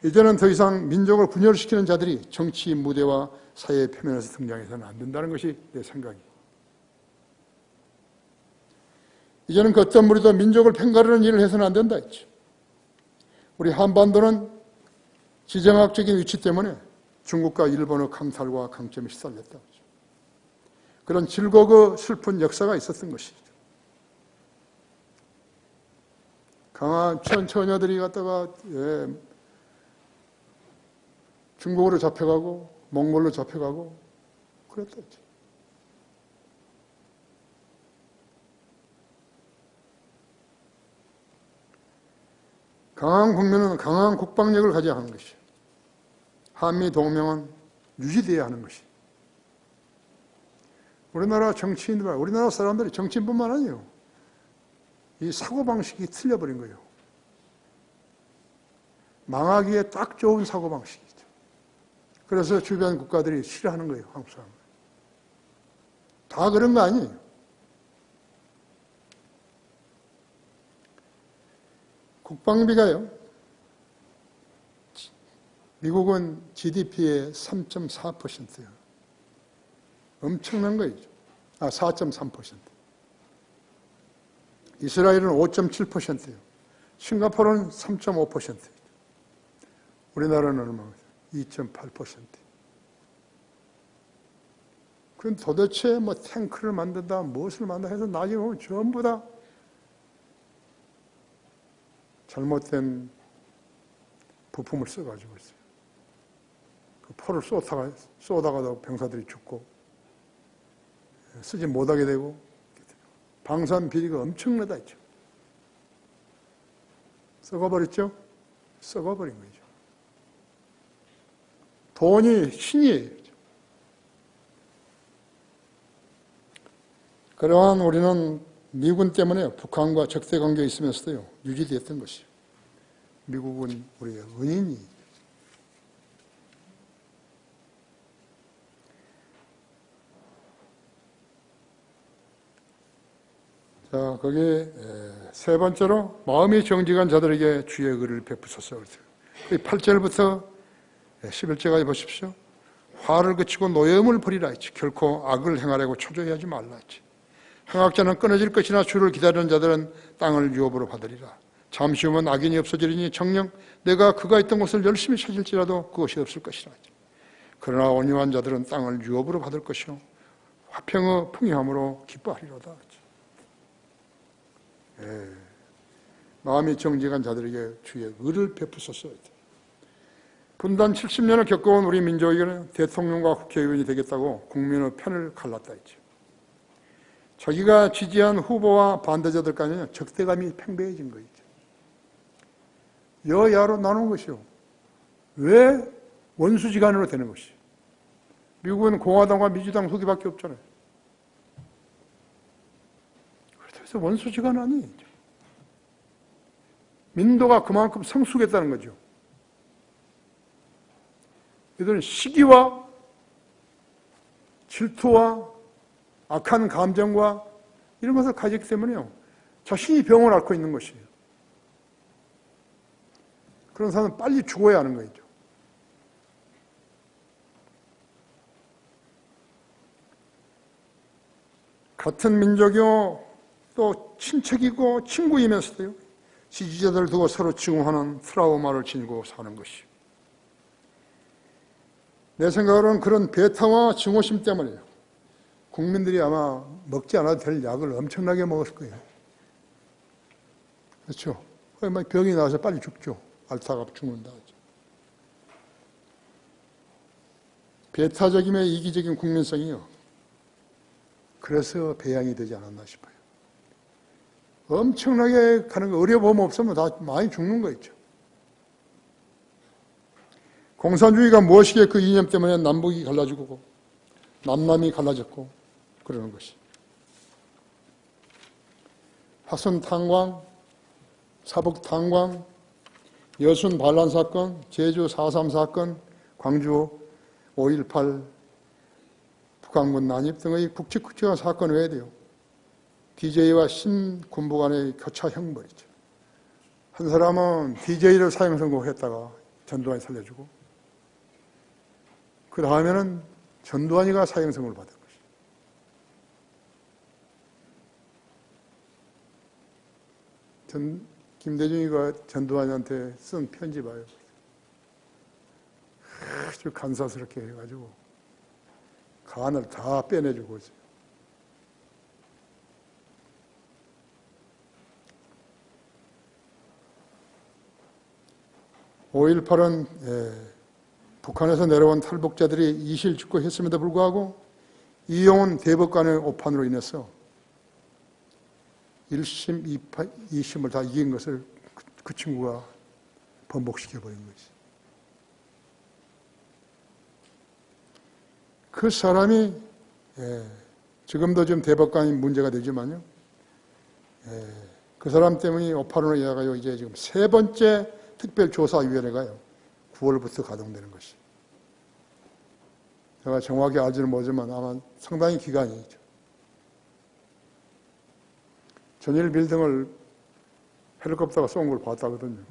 Speaker 1: 이제는 더 이상 민족을 분열시키는 자들이 정치 무대와 사회 표면에서 등장해서는 안 된다는 것이 내 생각이에요. 이제는 그 어떤 무리도 민족을 편가르는 일을 해서는 안 된다 했죠. 우리 한반도는 지정학적인 위치 때문에 중국과 일본의 강탈과 강점에 시달렸다. 그런 질고고 슬픈 역사가 있었던 것이죠. 강한 처녀들이 갔다가 중국으로 잡혀가고 몽골로 잡혀가고 그랬다 했죠. 강한 국민은 강한 국방력을 가져야 하는 것이에요. 한미 동맹은 유지되어야 하는 것이에요. 우리나라 정치인들, 우리나라 사람들이 정치인뿐만 아니에요. 이 사고방식이 틀려버린 거예요. 망하기에 딱 좋은 사고방식이죠. 그래서 주변 국가들이 싫어하는 거예요, 한국 사람을. 다 그런 거 아니에요. 국방비가요, 미국은 GDP의 3.4%예요. 엄청난 거죠. 4.3%. 이스라엘은 5.7%예요. 싱가포르는 3.5%예요. 우리나라는 얼마예요? 2.8%. 그럼 도대체 뭐 탱크를 만든다, 무엇을 만든다 해서 나중에 보면 전부 다 잘못된 부품을 써가지고 있어요. 그 포를 쏘다가도 병사들이 죽고 쓰지 못하게 되고 방산 비리가 엄청나다 했죠. 썩어버렸죠? 썩어버린 거죠. 돈이 신이에요. 그러한 우리는 미군 때문에 북한과 적대 관계에 있으면서도요, 유지되었던 것이에요. 미국은 우리의 은인이. 자, 거기 세 번째로 마음이 정직한 자들에게 주의 의를 베푸소서. 8절부터 11절까지 보십시오. 화를 그치고 노여움을 버리라 했지. 결코 악을 행하려고 초조해하지 말라 했지. 행악자는 끊어질 것이나 주를 기다리는 자들은 땅을 유업으로 받으리라. 잠시 후면 악인이 없어지리니 정녕 내가 그가 있던 곳을 열심히 찾을지라도 그것이 없을 것이라 했지. 그러나 온유한 자들은 땅을 유업으로 받을 것이요 화평의 풍요함으로 기뻐하리로다. 마음이 정직한 자들에게 주의 의를 베푸소서. 분단 70년을 겪어온 우리 민족에게는 대통령과 국회의원이 되겠다고 국민의 편을 갈랐다 했죠. 자기가 지지한 후보와 반대자들 간에 적대감이 팽배해진 거죠. 여야로 나눈 것이요. 왜 원수지간으로 되는 것이요. 미국은 공화당과 민주당 두 개밖에 없잖아요. 그래서 원수지간 아니에요. 민도가 그만큼 성숙했다는 거죠. 이들은 시기와 질투와 악한 감정과 이런 것을 가졌기 때문에요. 자신이 병을 앓고 있는 것이에요. 그런 사람은 빨리 죽어야 하는 거죠. 같은 민족이요, 또 친척이고 친구이면서도요, 지지자들 두고 서로 증오하는 트라우마를 지니고 사는 것이요. 내 생각으로는 그런 배타와 증오심 때문에요. 국민들이 아마 먹지 않아도 될 약을 엄청나게 먹었을 거예요. 그렇죠? 병이 나서 빨리 죽죠. 앓다가 죽는다. 배타적임의 이기적인 국민성이요. 그래서 배양이 되지 않았나 싶어요. 엄청나게 가는 거, 의료보험 없으면 다 많이 죽는 거 있죠. 공산주의가 무엇이기에 그 이념 때문에 남북이 갈라지고 남남이 갈라졌고 그러는 것이. 화순 탄광, 사북 탄광, 여순 반란 사건, 제주 4.3 사건, 광주 5.18 북한군 난입 등의 굵직굵직한 사건 외에도요. DJ와 신군부 간의 교차 형벌이죠. 한 사람은 DJ를 사형 선고했다가 전두환이 살려주고, 그 다음에는 전두환이가 사형 선고를 받은 것이죠. 김대중이가 전두환한테 쓴 편지 봐요. 아주 간사스럽게 해가지고 간을 다 빼내주고 있어요. (5.18) 북한에서 내려온 탈북자들이 이실직고했음에도 불구하고 이용훈 대법관의 오판으로 인해서 1심, 2심을 다 이긴 것을 그 친구가 번복시켜버린 거지. 그 사람이 지금도 좀 대법관이 문제가 되지만요. 그 사람 때문에 오판으로 인해서 이제 지금 세 번째 특별조사위원회가요. 9월부터 가동되는 것이. 제가 정확히 알지는 못하지만 아마 상당히 기간이 있죠. 전일 빌딩을 헬리콥터가 쏜 걸 봤다거든요.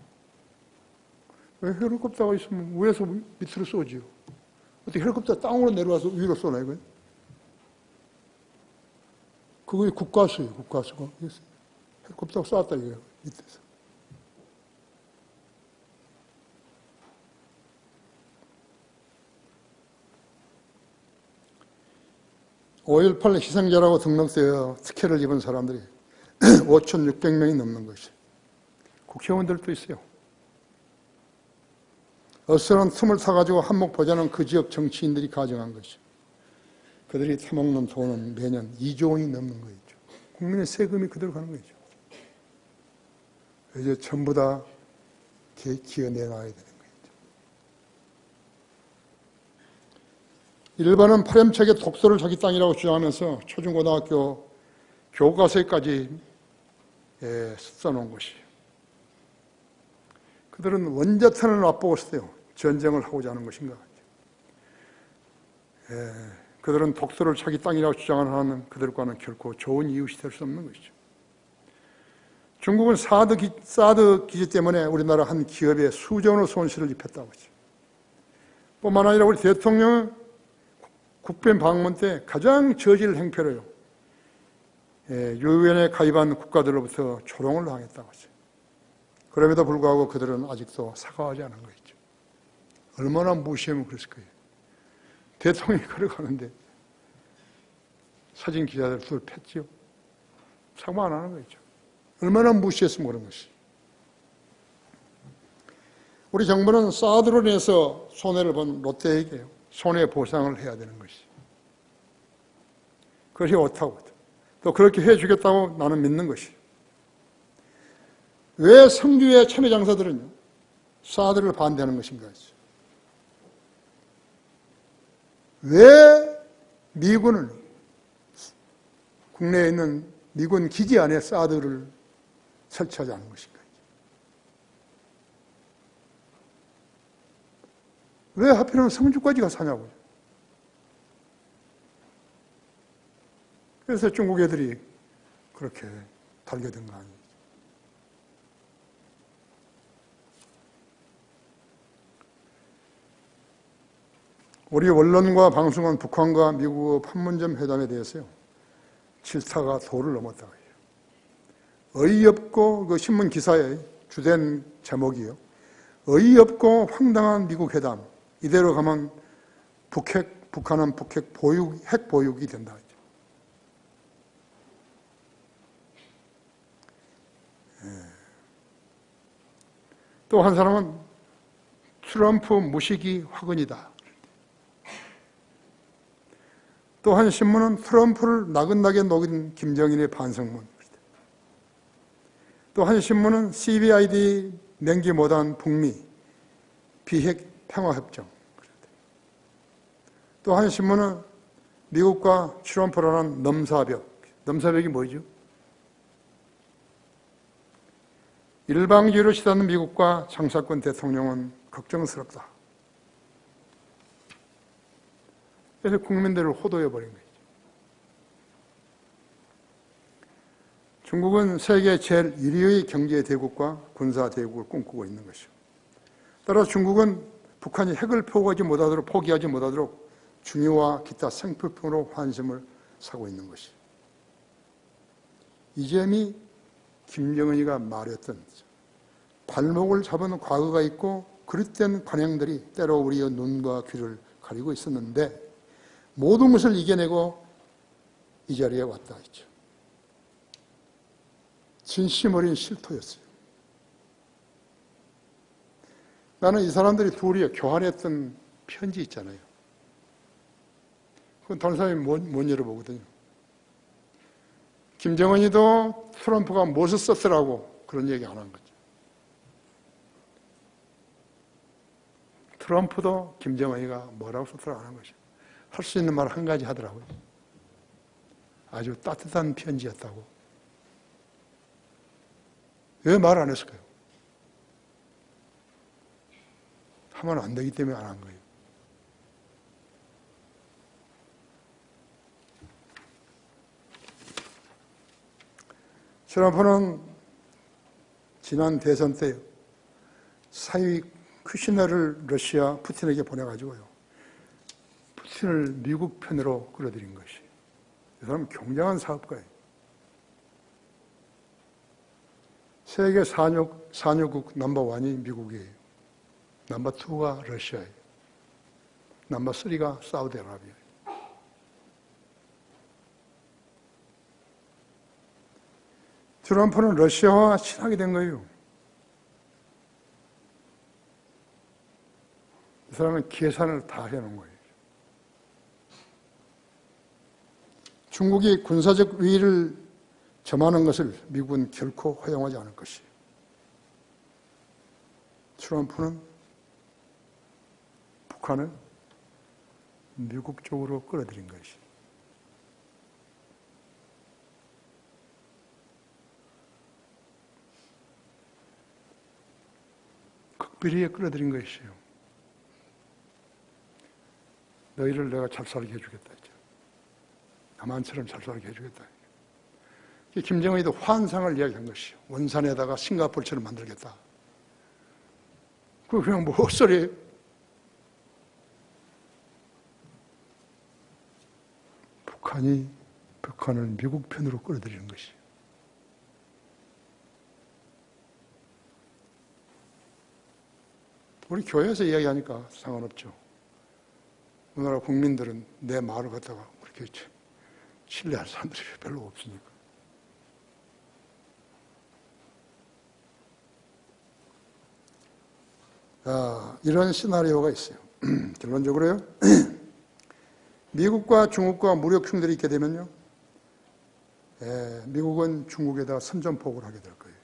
Speaker 1: 왜 헬리콥터가 있으면 위에서 밑으로 쏘지요? 어떻게 헬리콥터 땅으로 내려와서 위로 쏘나 이거요? 그게 국가수예요, 국가수가. 헬리콥터가 쐈다 이거예요, 밑에서. (5.18) 희생자라고 등록되어 특혜를 입은 사람들이 5,600명이 넘는 것이. 국회의원들도 있어요. 어스런 틈을 타가지고 한몫 보자는 그 지역 정치인들이 가정한 것이. 그들이 타먹는 돈은 매년 2조 원이 넘는 거죠. 국민의 세금이 그대로 가는 거죠. 이제 전부 다 기어내놔야 되는 거죠. 일반은 파렴치하게 독도를 자기 땅이라고 주장하면서 초중고등학교 교과서에까지 써놓은 것이에요. 그들은 원자탄을 놔보고 있어요. 전쟁을 하고자 하는 것인가. 그들은 독도를 자기 땅이라고 주장하는 그들과는 결코 좋은 이웃이 될 수 없는 것이죠. 중국은 사드 기지 때문에 우리나라 한 기업에 수조 원의 손실을 입혔다고 하죠. 뿐만 아니라 우리 대통령은 국빈 방문 때 가장 저질 행패로요. 유엔에 가입한 국가들로부터 조롱을 당했다고 하죠. 그럼에도 불구하고 그들은 아직도 사과하지 않은 거 있죠. 얼마나 무시하면 그랬을 거예요. 대통령이 걸어가는데 사진 기자들 둘 팼죠. 사과 안 하는 거 있죠. 얼마나 무시했으면 그런 것이. 우리 정부는 사드로 인해서 손해를 본 롯데에게 손해보상을 해야 되는 것이. 그것이 옳다고. 또 그렇게 해주겠다고 나는 믿는 것이. 왜 성주의 참여장사들은요, 사드를 반대하는 것인가 했죠. 왜 미군은 국내에 있는 미군 기지 안에 사드를 설치하지 않은 것인가? 왜 하필이면 성주까지 가서 사냐고요. 그래서 중국 애들이 그렇게 달겨든 거 아니에요. 우리 언론과 방송은 북한과 미국의 판문점 회담에 대해서요, 질타가 도를 넘었다고 해요. 어이없고, 그 신문 기사의 주된 제목이요, 어이없고 황당한 미국 회담. 이대로 가면 북한은 핵 보육이 된다. 또 한 사람은 트럼프 무시기 화근이다. 또 한 신문은 트럼프를 나긋나게 녹인 김정인의 반성문. 또 한 신문은 CBID 맹기 못한 북미 비핵 평화협정. 또 한 신문은 미국과 트럼프라는 넘사벽. 넘사벽이 뭐죠? 일방주의로 치닫는 미국과 장사권 대통령은 걱정스럽다. 그래서 국민들을 호도해버린 거죠. 중국은 세계 제1위의 경제대국과 군사대국을 꿈꾸고 있는 것이죠. 따라서 중국은 북한이 핵을 포기하지 못하도록 중유와 기타 생필품으로 환심을 사고 있는 것이죠. 이 점이 김정은이가 말했던 발목을 잡은 과거가 있고 그릇된 관행들이 때로 우리의 눈과 귀를 가리고 있었는데 모든 것을 이겨내고 이 자리에 왔다 했죠. 진심 어린 실토였어요. 나는 이 사람들이 둘이 교환했던 편지 있잖아요. 그건 다른 사람이 못 열어보거든요. 김정은이도 트럼프가 무엇을 썼더라고 그런 얘기 안 한 거죠. 트럼프도 김정은이가 뭐라고 썼더라고 안 한 거죠. 할 수 있는 말 한 가지 하더라고요. 아주 따뜻한 편지였다고. 왜 말 안 했을까요? 하면 안 되기 때문에 안 한 거예요. 트럼프는 지난 대선 때 사위 쿠시너를 러시아 푸틴에게 보내가지고요. 푸틴을 미국 편으로 끌어들인 것이. 이 사람은 굉장한 사업가예요. 세계 산유국 넘버1이 미국이에요. 넘버2가 러시아예요. 넘버3가 사우디아라비아예요. 트럼프는 러시아와 친하게 된 거예요. 이 사람은 계산을 다 해놓은 거예요. 중국이 군사적 위기를 점하는 것을 미국은 결코 허용하지 않을 것이에요. 트럼프는 북한을 미국 쪽으로 끌어들인 것이에요. 극비리에 끌어들인 것이에요. 너희를 내가 잘 살게 해주겠다. 남한처럼 잘 살게 해주겠다. 김정은이도 환상을 이야기한 것이요. 원산에다가 싱가포르처럼 만들겠다. 그거 그냥 뭐 헛소리예요. 북한을 미국 편으로 끌어들이는 것이에요. 우리 교회에서 이야기하니까 상관없죠. 우리나라 국민들은 내 말을 갖다가 그렇게 신뢰할 사람들이 별로 없으니까. 이런 시나리오가 있어요. 결론적으로요. 미국과 중국과 무력 충돌이 있게 되면요. 미국은 중국에다 선전포고를 하게 될 거예요.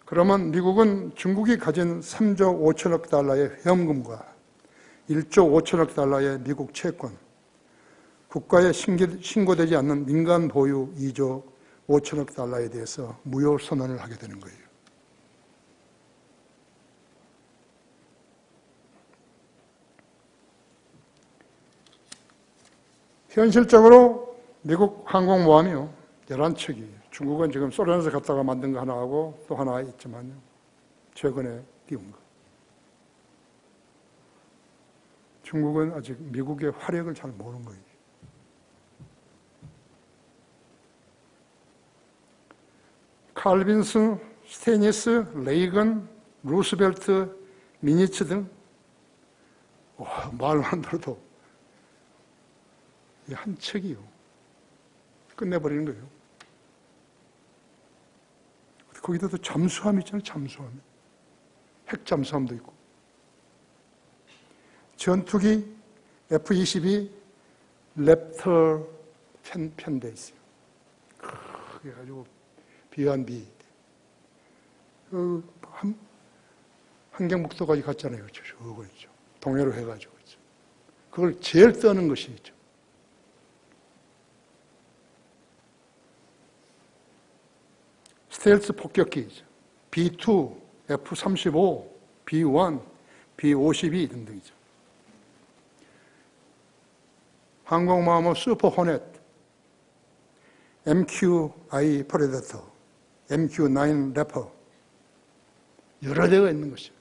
Speaker 1: 그러면 미국은 중국이 가진 3조 5천억 달러의 회원금과 1조 5천억 달러의 미국 채권, 국가에 신고되지 않는 민간 보유 2조 5천억 달러에 대해서 무효 선언을 하게 되는 거예요. 현실적으로 미국 항공모함이요, 11척이, 중국은 지금 소련에서 갖다가 만든 거 하나 하고 또 하나 있지만요, 최근에 띄운 거. 중국은 아직 미국의 화력을 잘 모르는 거예요. 칼 빈슨, 스테니스, 레이건, 루스벨트, 미니츠 등 말만 들어도 한 척이요. 끝내버리는 거예요. 거기다 또 잠수함 있잖아요. 잠수함. 핵 잠수함도 있고. 전투기 F-22 랩터 편대 있어요. 그게 아주 비완비. 한경북도까지 갔잖아요. 저거 있죠. 동해로 해가지고. 그걸 제일 떠는 것이 있죠. 스텔스 폭격기죠. B-2, F-35, B-1, B-52 등등이죠. 항공모함은 슈퍼 호넷, MQI 프레데터, MQ-9 래퍼 여러 대가 있는 것이죠.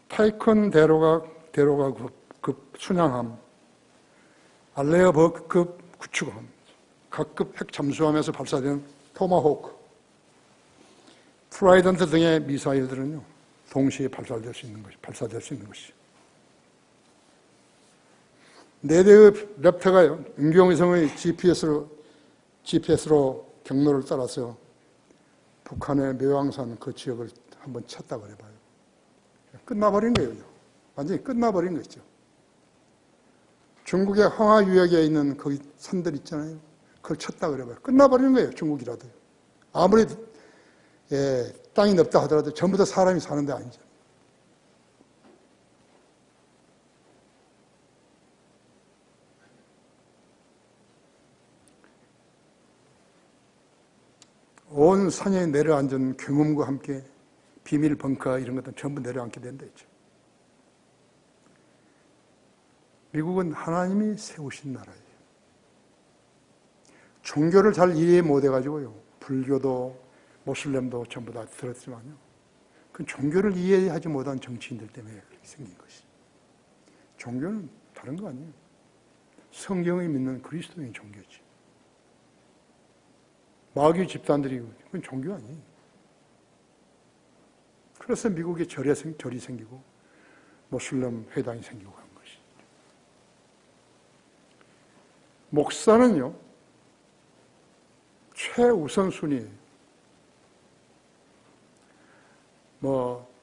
Speaker 1: 타이큰 대로가급 순양함, 알레어버급 구축함, 각급 핵 잠수함에서 발사된 토마호크, 트라이던트 등의 미사일들은요, 동시에 발사될 수 있는 것이죠. 4대의 랩터가요, 인공위성의 GPS로 경로를 따라서 북한의 묘양산 그 지역을 한번 찾다 그래봐요. 끝나버린 거예요. 완전히 끝나버린 거죠. 중국의 황하 유역에 있는 거기 산들 있잖아요. 그걸 쳤다 그래봐요. 끝나버리는 거예요. 중국이라도. 아무리 땅이 넓다 하더라도 전부 다 사람이 사는 데 아니죠. 온 산에 내려앉은 경음과 함께 비밀 벙커 이런 것들 전부 내려앉게 된다 했죠. 미국은 하나님이 세우신 나라예요. 종교를 잘 이해 못해가지고요. 불교도 모슬렘도 전부 다 들었지만요. 그 종교를 이해하지 못한 정치인들 때문에 그렇게 생긴 것이. 종교는 다른 거 아니에요. 성경이 믿는 그리스도인 종교지. 마귀 집단들이 그건 종교 아니에요. 그래서 미국에 절이 생기고 모슬렘 회당이 생기고 한 것이. 목사는요, 최우선순위예요.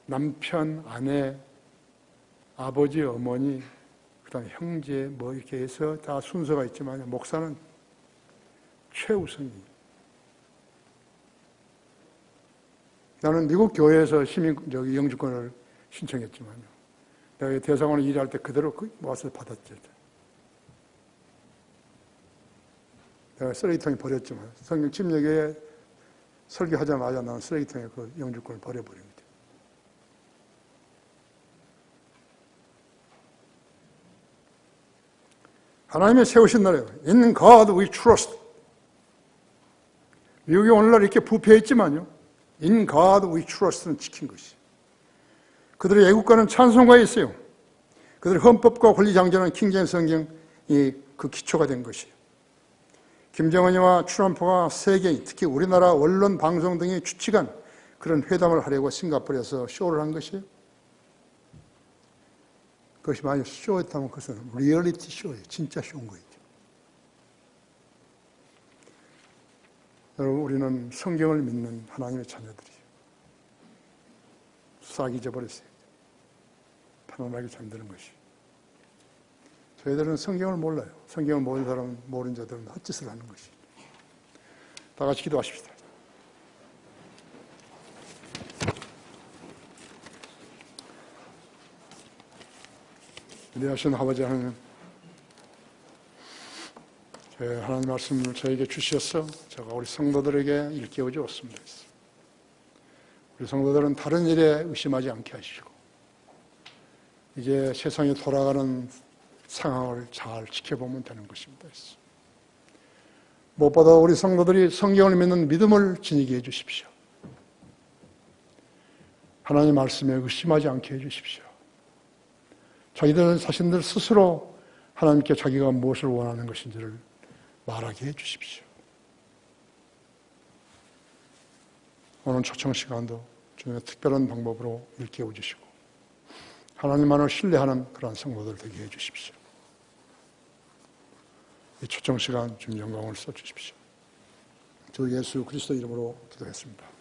Speaker 1: 남편, 아내, 아버지, 어머니, 그다음 형제 이렇게 해서 다 순서가 있지만 목사는 최우선이에요. 나는 미국 교회에서 영주권을 신청했지만요. 내가 대사관에 일할 때 그대로 와서 받았죠. 내가 쓰레기통에 버렸지만 성경 침례교회 설교하자마자 나는 쓰레기통에 그 영주권을 버려버린 거죠. 하나님이 세우신 나라예요. In God we trust. 미국이 오늘날 이렇게 부패해 있지만요. In God we trust는 지킨 것이. 그들의 애국가는 찬송가에 있어요. 그들의 헌법과 권리장전은 킹제임스 성경이 그 기초가 된 것이에요. 김정은이와 트럼프가 세계인, 특히 우리나라 언론, 방송 등이 주축한 그런 회담을 하려고 싱가포르에서 쇼를 한 것이에요. 그것이 만약 쇼였다면 그것은 리얼리티 쇼예요. 진짜 쇼인 거예요. 여러분, 우리는 성경을 믿는 하나님의 자녀들이에요. 싹 잊어버렸어요. 편안하게 잠드는 것이. 저희들은 성경을 몰라요. 성경을 모르는 사람은, 모르는 자들은 헛짓을 하는 것이. 다 같이 기도하십시다. 위대하신 아버지 하나님, 하나님 말씀을 저에게 주셔서 제가 우리 성도들에게 일깨워 주었습니다. 우리 성도들은 다른 일에 의심하지 않게 하시고 이제 세상이 돌아가는 상황을 잘 지켜보면 되는 것입니다. 무엇보다 우리 성도들이 성경을 믿는 믿음을 지니게 해주십시오. 하나님 말씀에 의심하지 않게 해주십시오. 자기들 자신들 스스로 하나님께 자기가 무엇을 원하는 것인지를 말하게 해주십시오. 오늘 초청 시간도 주님의 특별한 방법으로 일깨워 주시고 하나님만을 신뢰하는 그런 성도들 되게 해주십시오. 이 초청 시간 주님 영광을 써주십시오. 주 예수 그리스도 이름으로 기도했습니다.